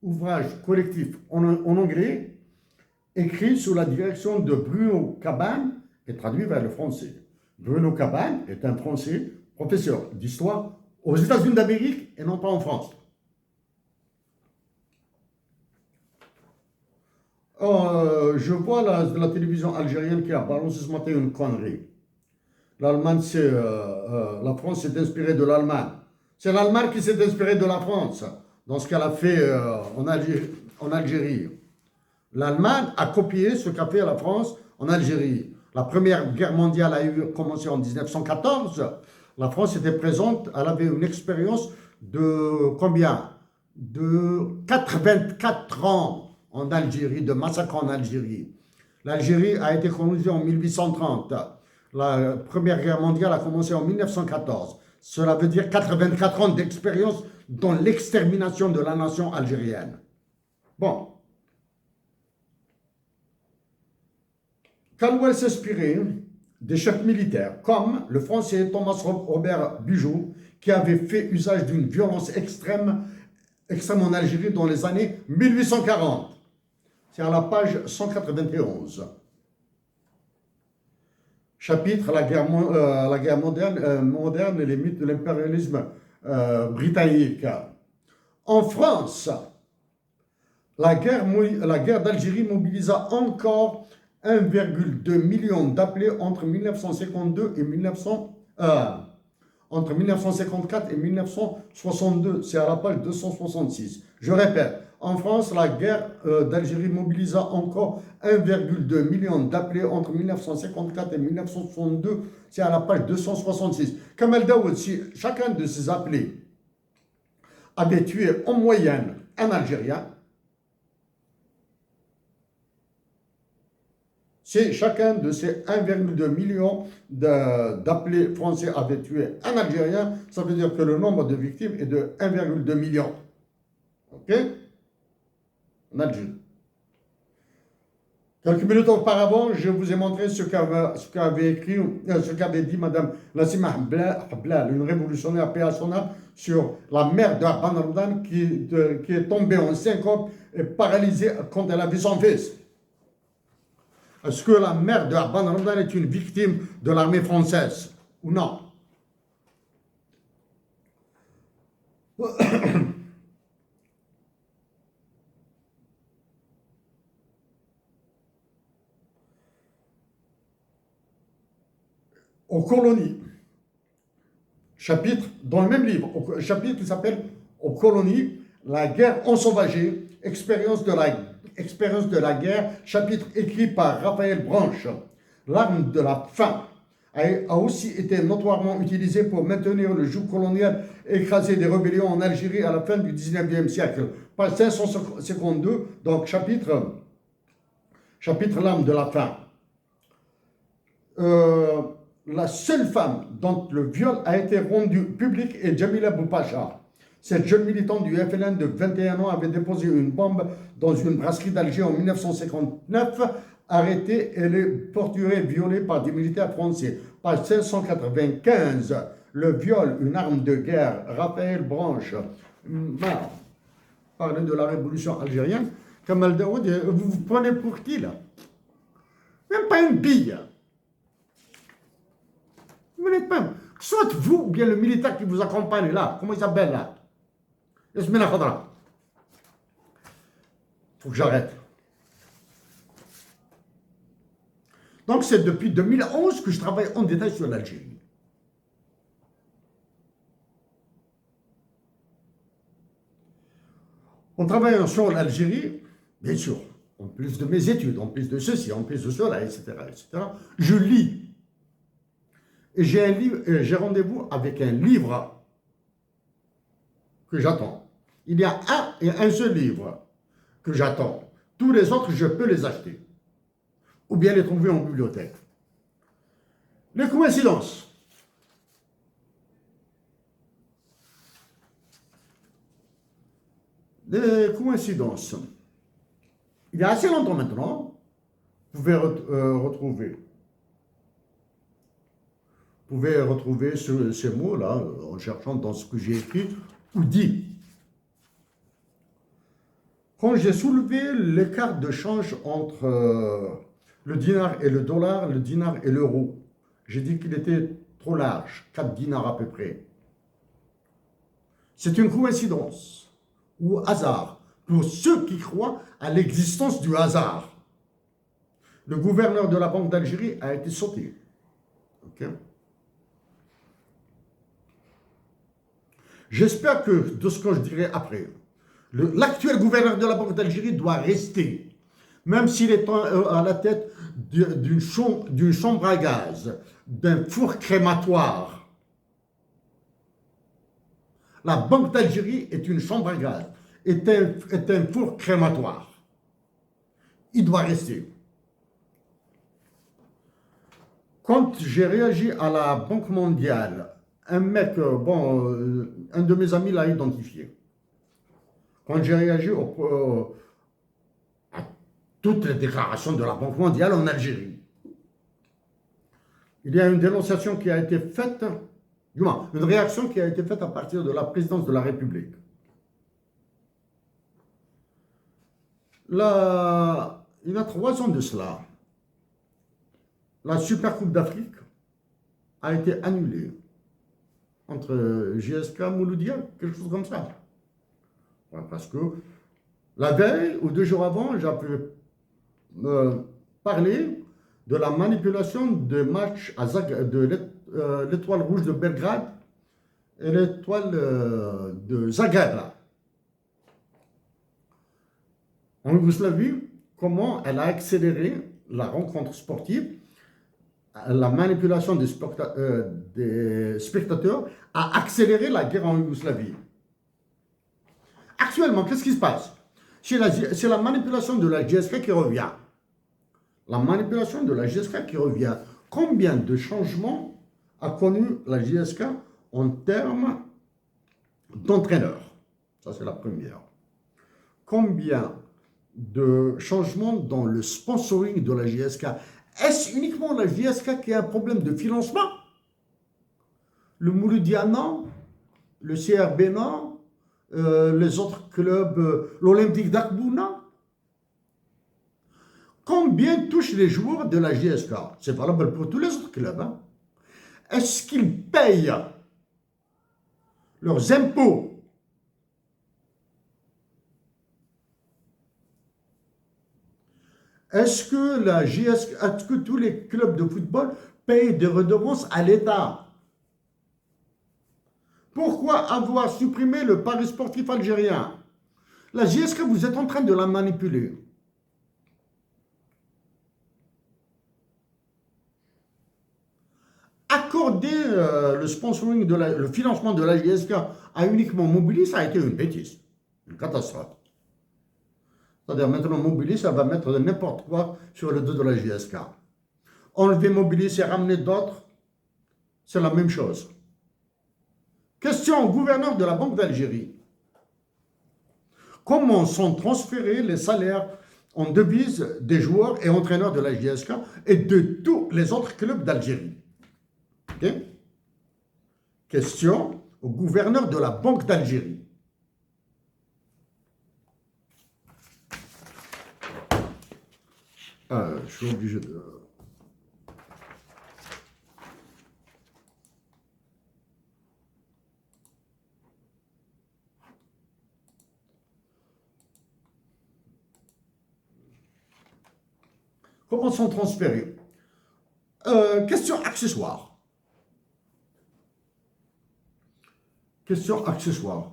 Ouvrage collectif en anglais, écrit sous la direction de Bruno Cabane et traduit vers le français. Bruno Cabane est un Français, professeur d'histoire aux États-Unis d'Amérique et non pas en France. Je vois la télévision algérienne qui a balancé ce matin une connerie. L'Allemagne, la France s'est inspirée de l'Allemagne. C'est l'Allemagne qui s'est inspirée de la France dans ce qu'elle a fait en Algérie. L'Allemagne a copié ce qu'a fait la France en Algérie. La Première Guerre mondiale a commencé en 1914. La France était présente, elle avait une expérience de combien? De 84 ans en Algérie, de massacre en Algérie. L'Algérie a été colonisée en 1830. La Première Guerre mondiale a commencé en 1914. Cela veut dire 84 ans d'expérience dans l'extermination de la nation algérienne. Bon. Caldwell s'inspirait des chefs militaires, comme le Français Thomas Robert Bugeaud, qui avait fait usage d'une violence extrême en Algérie dans les années 1840. C'est à la page 191. Chapitre la guerre moderne et les mythes de l'impérialisme britannique. En France, la guerre d'Algérie mobilisa encore 1,2 million d'appelés entre 1952 et 1954 et 1962. C'est à la page 266. Je répète, en France, la guerre d'Algérie mobilisa encore 1,2 million d'appelés entre 1954 et 1962. C'est à la page 266. Kamal Daoud, si chacun de ces appelés avait tué en moyenne un Algérien, si chacun de ces 1,2 million d'appelés français avait tué un Algérien, ça veut dire que le nombre de victimes est de 1,2 million. Ok? En Algérie. Quelques minutes auparavant, je vous ai montré ce qu'avait dit Mme Nassima Hablal, une révolutionnaire paix à son âme, sur la mère d'Arban Ramdan qui est tombée en syncope et paralysée quand elle a vu son fils. Est-ce que la mère de Abban Ramdan est une victime de l'armée française ou non? Aux colonies, chapitre, dans le même livre, chapitre qui s'appelle Aux colonies, la guerre ensauvagée, expérience de la guerre, chapitre écrit par Raphaël Branche. L'arme de la faim a aussi été notoirement utilisée pour maintenir le joug colonial et écraser des rébellions en Algérie à la fin du 19e siècle. Page 552, donc chapitre l'arme de la faim. La seule femme dont le viol a été rendu public est Jamila Boupacha. Cette jeune militante du FLN de 21 ans avait déposé une bombe dans une brasserie d'Alger en 1959. Arrêtée, elle est torturée et violée par des militaires français. Page 595. Le viol, une arme de guerre. Raphaël Branche. Parler de la révolution algérienne. Kamal Daoud, vous vous prenez pour qui là? Même pas une bille. Vous n'êtes pas. Soit vous ou bien le militaire qui vous accompagne là. Comment il s'appelle là? Yasmina Khadra. Faut que j'arrête. Donc c'est depuis 2011 que je travaille en détail sur l'Algérie. En travaillant sur l'Algérie, bien sûr, en plus de mes études, en plus de ceci, en plus de cela, etc., je lis. Et j'ai rendez-vous avec un livre que j'attends. Il y a un seul livre que j'attends. Tous les autres, je peux les acheter. Ou bien les trouver en bibliothèque. Les coïncidences. Les coïncidences. Il y a assez longtemps maintenant, vous pouvez retrouver. Vous pouvez retrouver ces mots-là en cherchant dans ce que j'ai écrit ou dit. Quand j'ai soulevé l'écart de change entre le dinar et le dollar, le dinar et l'euro, j'ai dit qu'il était trop large, 4 dinars à peu près. C'est une coïncidence ou hasard pour ceux qui croient à l'existence du hasard. Le gouverneur de la Banque d'Algérie a été sauté. Okay. J'espère que, de ce que je dirai après, l'actuel gouverneur de la Banque d'Algérie doit rester, même s'il est à la tête d'une chambre à gaz, d'un four crématoire. La Banque d'Algérie est une chambre à gaz, est un four crématoire. Il doit rester. Quand j'ai réagi à la Banque mondiale, un mec, un de mes amis l'a identifié. Quand j'ai réagi à toutes les déclarations de la Banque mondiale en Algérie, il y a une dénonciation qui a été faite, du moins, une réaction qui a été faite à partir de la présidence de la République. Là, il y a 3 ans de cela, la Supercoupe d'Afrique a été annulée entre JSK et Mouloudia, quelque chose comme ça. Parce que la veille ou 2 jours avant, j'ai pu parler de la manipulation de matchs de l'Étoile Rouge de Belgrade et l'Étoile de Zagreb. En Yougoslavie, comment elle a accéléré la rencontre sportive, la manipulation des spectateurs a accéléré la guerre en Yougoslavie. Actuellement, qu'est-ce qui se passe? C'est la manipulation de la GSK qui revient. La manipulation de la GSK qui revient. Combien de changements a connu la GSK en termes d'entraîneurs? Ça, c'est la première. Combien de changements dans le sponsoring de la GSK? Est-ce uniquement la GSK qui a un problème de financement? Le Mouloudia non, le CRB non, les autres clubs, l'Olympique d'Akbou non. Combien touchent les joueurs de la JSK? C'est valable pour tous les autres clubs. Hein? Est-ce qu'ils payent leurs impôts? Est-ce que la JSK, est-ce que tous les clubs de football payent des redevances à l'État? Pourquoi avoir supprimé le Paris sportif algérien? La JSK, vous êtes en train de la manipuler. Accorder le sponsoring, le financement de la JSK à uniquement Mobilis, ça a été une bêtise, une catastrophe. C'est-à-dire maintenant Mobilis, ça va mettre n'importe quoi sur le dos de la JSK. Enlever Mobilis et ramener d'autres, c'est la même chose. Question au gouverneur de la Banque d'Algérie. Comment sont transférés les salaires en devises des joueurs et entraîneurs de la JSK et de tous les autres clubs d'Algérie? Okay. Question au gouverneur de la Banque d'Algérie. Je suis obligé de... Comment sont transférés? Question accessoire. Question accessoire.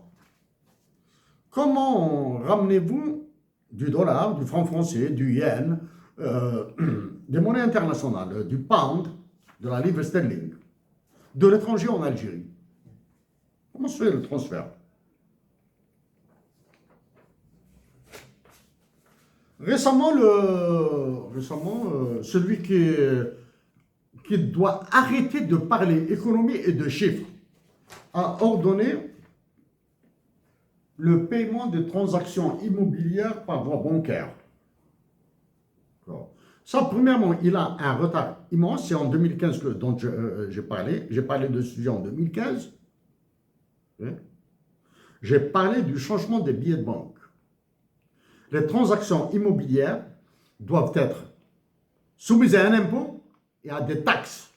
Comment ramenez-vous du dollar, du franc français, du yen, des monnaies internationales, du pound, de la livre sterling, de l'étranger en Algérie? Comment se fait le transfert? Récemment, celui qui doit arrêter de parler économie et de chiffres a ordonné le paiement des transactions immobilières par voie bancaire. Ça, premièrement, il a un retard immense. C'est en 2015 dont j'ai parlé. J'ai parlé de ce sujet en 2015. J'ai parlé du changement des billets de banque. Les transactions immobilières doivent être soumises à un impôt et à des taxes.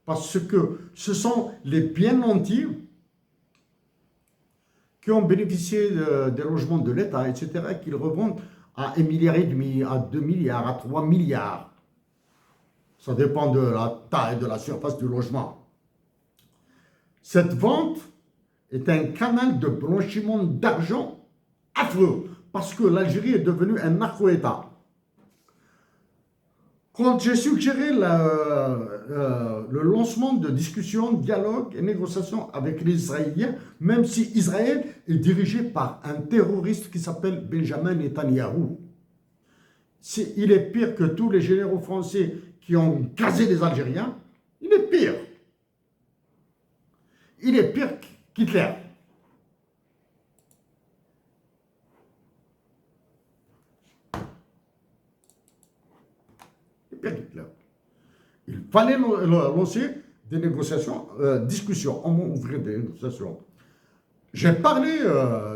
Parce que ce sont les biens nantis qui ont bénéficié des logements de l'État, etc., qu'ils revendent à 1,5 milliard, à 2 milliards, à 3 milliards. Ça dépend de la taille, de la surface du logement. Cette vente est un canal de blanchiment d'argent affreux, parce que l'Algérie est devenue un narco-État. Quand j'ai suggéré le lancement de discussions, dialogues et négociations avec les Israéliens, même si Israël est dirigé par un terroriste qui s'appelle Benjamin Netanyahou. Il est pire que tous les généraux français qui ont gazé les Algériens. Il est pire. Il est pire qu'Hitler. Il fallait lancer des négociations, discussions. On va ouvrir des négociations. J'ai parlé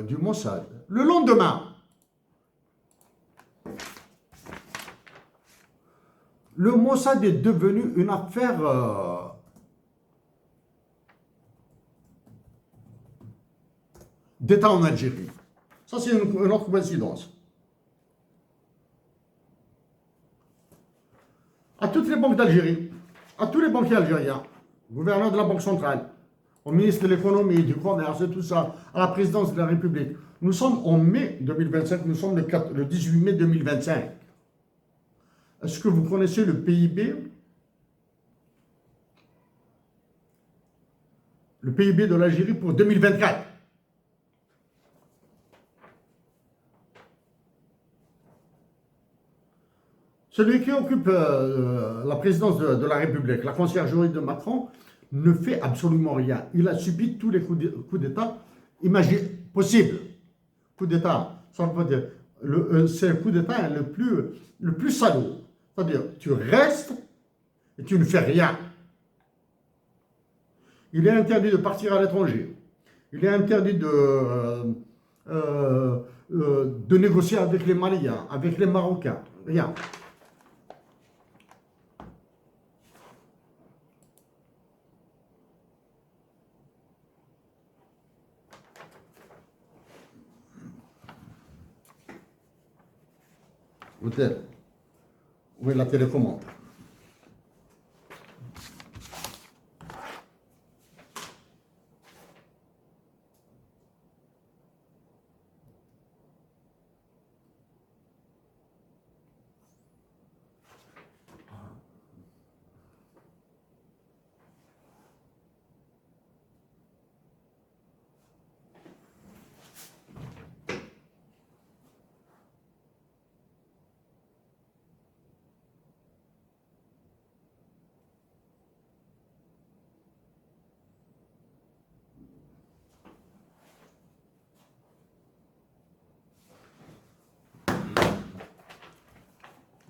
du Mossad. Le lendemain, le Mossad est devenu une affaire d'État en Algérie. Ça, c'est une autre coïncidence. À toutes les banques d'Algérie, à tous les banquiers algériens, au gouverneur de la Banque centrale, au ministre de l'économie, du commerce et tout ça, à la présidence de la République. Nous sommes en mai 2025, nous sommes le 18 mai 2025. Est-ce que vous connaissez le PIB? Le PIB de l'Algérie pour 2024? Celui qui occupe la présidence de la République, la conciergerie de Macron, ne fait absolument rien. Il a subi tous les coups d'État possibles. Coup d'État, c'est le coup d'État le plus salaud. C'est-à-dire, tu restes et tu ne fais rien. Il est interdit de partir à l'étranger. Il est interdit de négocier avec les Maliens, avec les Marocains. Rien. Peut-être. Oui, la télécommande.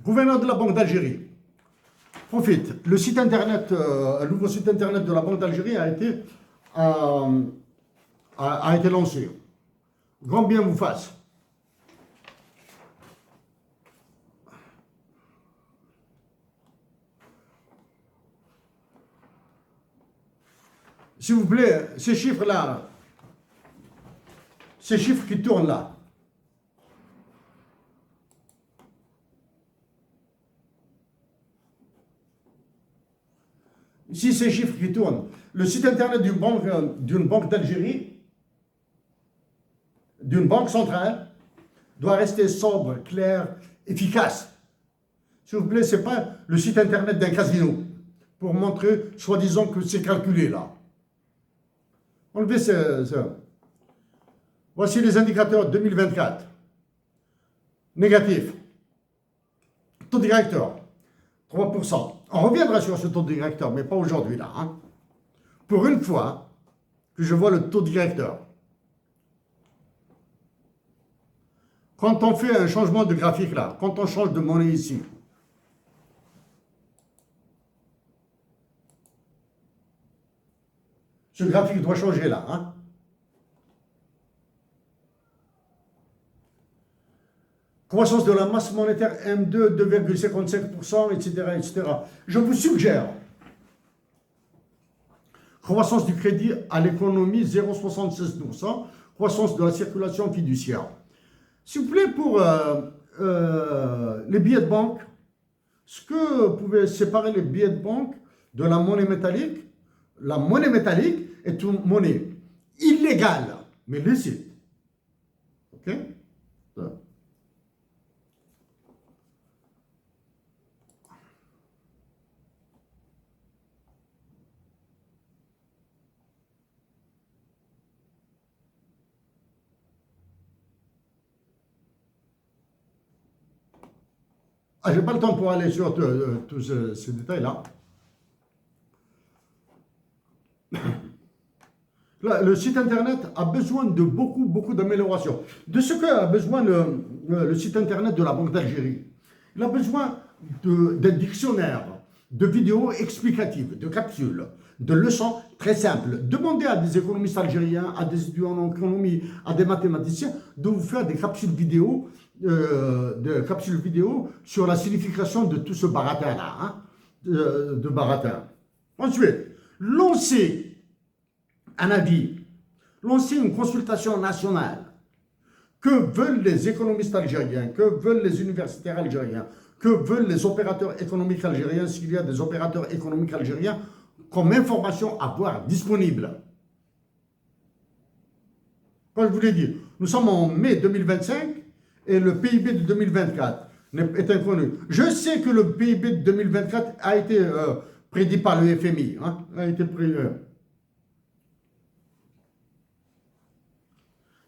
Gouverneur de la Banque d'Algérie. Profite. Le site internet, un nouveau site internet de la Banque d'Algérie a été lancé. Grand bien vous fasse. S'il vous plaît, ces chiffres-là, ces chiffres qui tournent là, ici ces chiffres qui tournent, le site internet d'une banque d'Algérie, d'une banque centrale, doit rester sobre, clair, efficace. S'il vous plaît, ce n'est pas le site internet d'un casino pour montrer, soi-disant, que c'est calculé là. Enlevez ça. Voici les indicateurs 2024. Négatif. Taux directeur, 3%. On reviendra sur ce taux directeur, mais pas aujourd'hui là. Hein. Pour une fois que je vois le taux directeur, quand on fait un changement de graphique là, quand on change de monnaie ici, ce graphique doit changer là. Hein. Croissance de la masse monétaire M2, 2,55%, etc., etc. Je vous suggère, croissance du crédit à l'économie, 0,76%, croissance de la circulation fiduciaire. S'il vous plaît, pour les billets de banque, est-ce que vous pouvez séparer les billets de banque de la monnaie métallique? La monnaie métallique est une monnaie illégale, mais licite. OK? Je n'ai pas le temps pour aller sur tous ces détails-là. Le site internet a besoin de beaucoup d'améliorations. De ce qu'a besoin le site internet de la Banque d'Algérie. Il a besoin d'un dictionnaire, de vidéos explicatives, de capsules, de leçons très simples. Demandez à des économistes algériens, à des étudiants en économie, à des mathématiciens de vous faire des capsules vidéo, sur la signification de tout ce baratin-là, hein, de baratin. Ensuite, lancez un avis, lancez une consultation nationale. Que veulent les économistes algériens? Que veulent les universitaires algériens? Que veulent les opérateurs économiques algériens, s'il y a des opérateurs économiques algériens, comme information à voir disponible? Comme je vous l'ai dit, nous sommes en mai 2025 et le PIB de 2024 est inconnu. Je sais que le PIB de 2024 a été prédit par le FMI. Hein, a été prédit.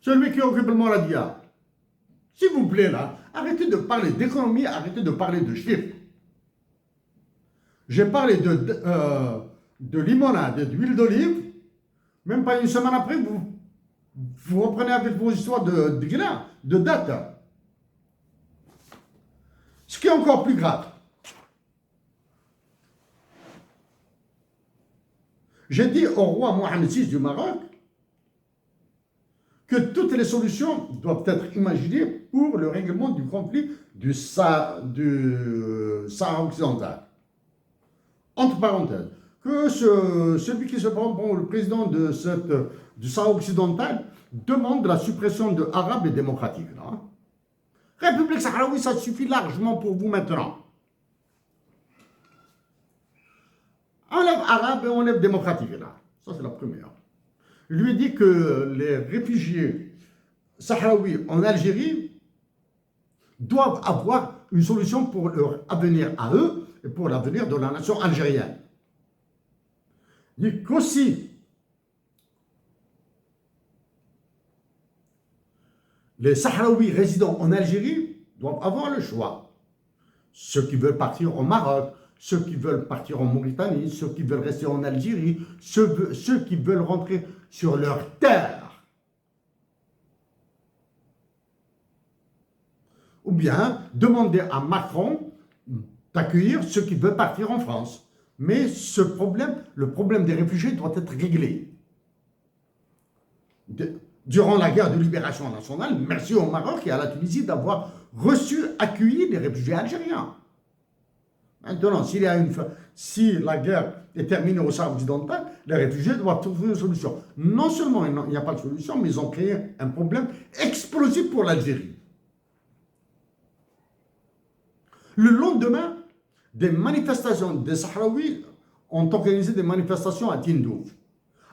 Celui qui occupe le Moradia, s'il vous plaît là, arrêtez de parler d'économie, arrêtez de parler de chiffres. J'ai parlé de limonade, d'huile d'olive, même pas une semaine après, vous reprenez avec vos histoires de date. Ce qui est encore plus grave, j'ai dit au roi Mohamed VI du Maroc que toutes les solutions doivent être imaginées pour le règlement du conflit du Sahara occidental. Entre parenthèses, que celui qui se prend pour le président du Sahara occidental demande la suppression de Arabes et démocratiques. Là. République sahraoui, ça suffit largement pour vous maintenant. Enlève arabe et enlève démocratique là. Ça, c'est la première. Il lui dit que les réfugiés sahraouis en Algérie doivent avoir une solution pour leur avenir à eux et pour l'avenir de la nation algérienne. Il dit qu'aussi les Sahraouis résidant en Algérie doivent avoir le choix. Ceux qui veulent partir au Maroc, ceux qui veulent partir en Mauritanie, ceux qui veulent rester en Algérie, ceux qui veulent rentrer sur leur terre. Ou bien demander à Macron d'accueillir ceux qui veulent partir en France. Mais ce problème, le problème des réfugiés doit être réglé. Durant la guerre de libération nationale, merci au Maroc et à la Tunisie d'avoir accueilli les réfugiés algériens. Maintenant, si la guerre est terminée au Sahara occidental, les réfugiés doivent trouver une solution. Non seulement il n'y a pas de solution, mais ils ont créé un problème explosif pour l'Algérie. Le lendemain, des manifestations des Sahraouis ont organisé des manifestations à Tindouf.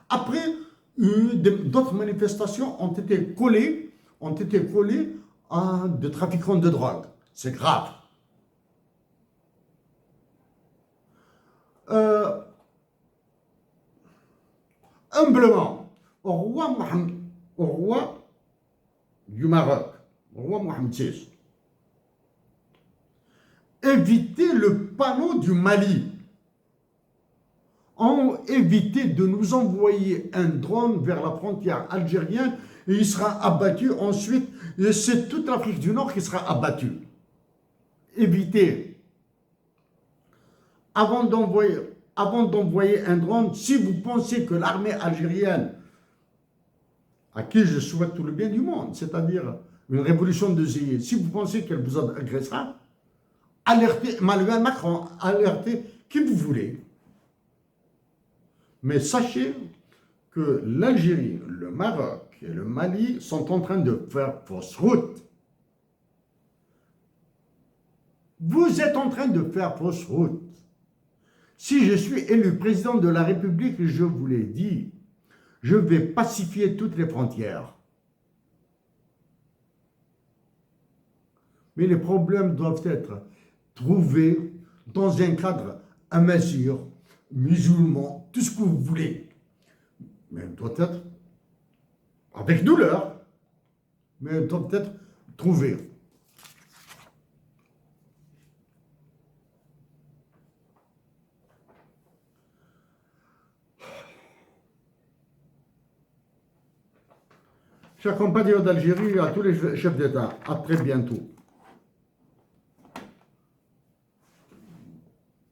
Après, d'autres manifestations ont été collées à des trafiquants de drogue. C'est grave. Humblement, au roi du Maroc, au roi Mohamed VI, évitez le panneau du Mali. Ont évité de nous envoyer un drone vers la frontière algérienne et il sera abattu ensuite. Et c'est toute l'Afrique du Nord qui sera abattue. Évitez. Avant d'envoyer un drone, si vous pensez que l'armée algérienne, à qui je souhaite tout le bien du monde, c'est-à-dire une révolution de juillet, si vous pensez qu'elle vous agressera, alertez Emmanuel Macron, alertez qui vous voulez. Mais sachez que l'Algérie, le Maroc et le Mali sont en train de faire fausse route. Vous êtes en train de faire fausse route. Si je suis élu président de la République, je vous l'ai dit, je vais pacifier toutes les frontières. Mais les problèmes doivent être trouvés dans un cadre à mesure, musulman, tout ce que vous voulez. Mais doit être avec douleur, mais doit être trouvé. Chers compatriotes d'Algérie, à tous les chefs d'État, à très bientôt.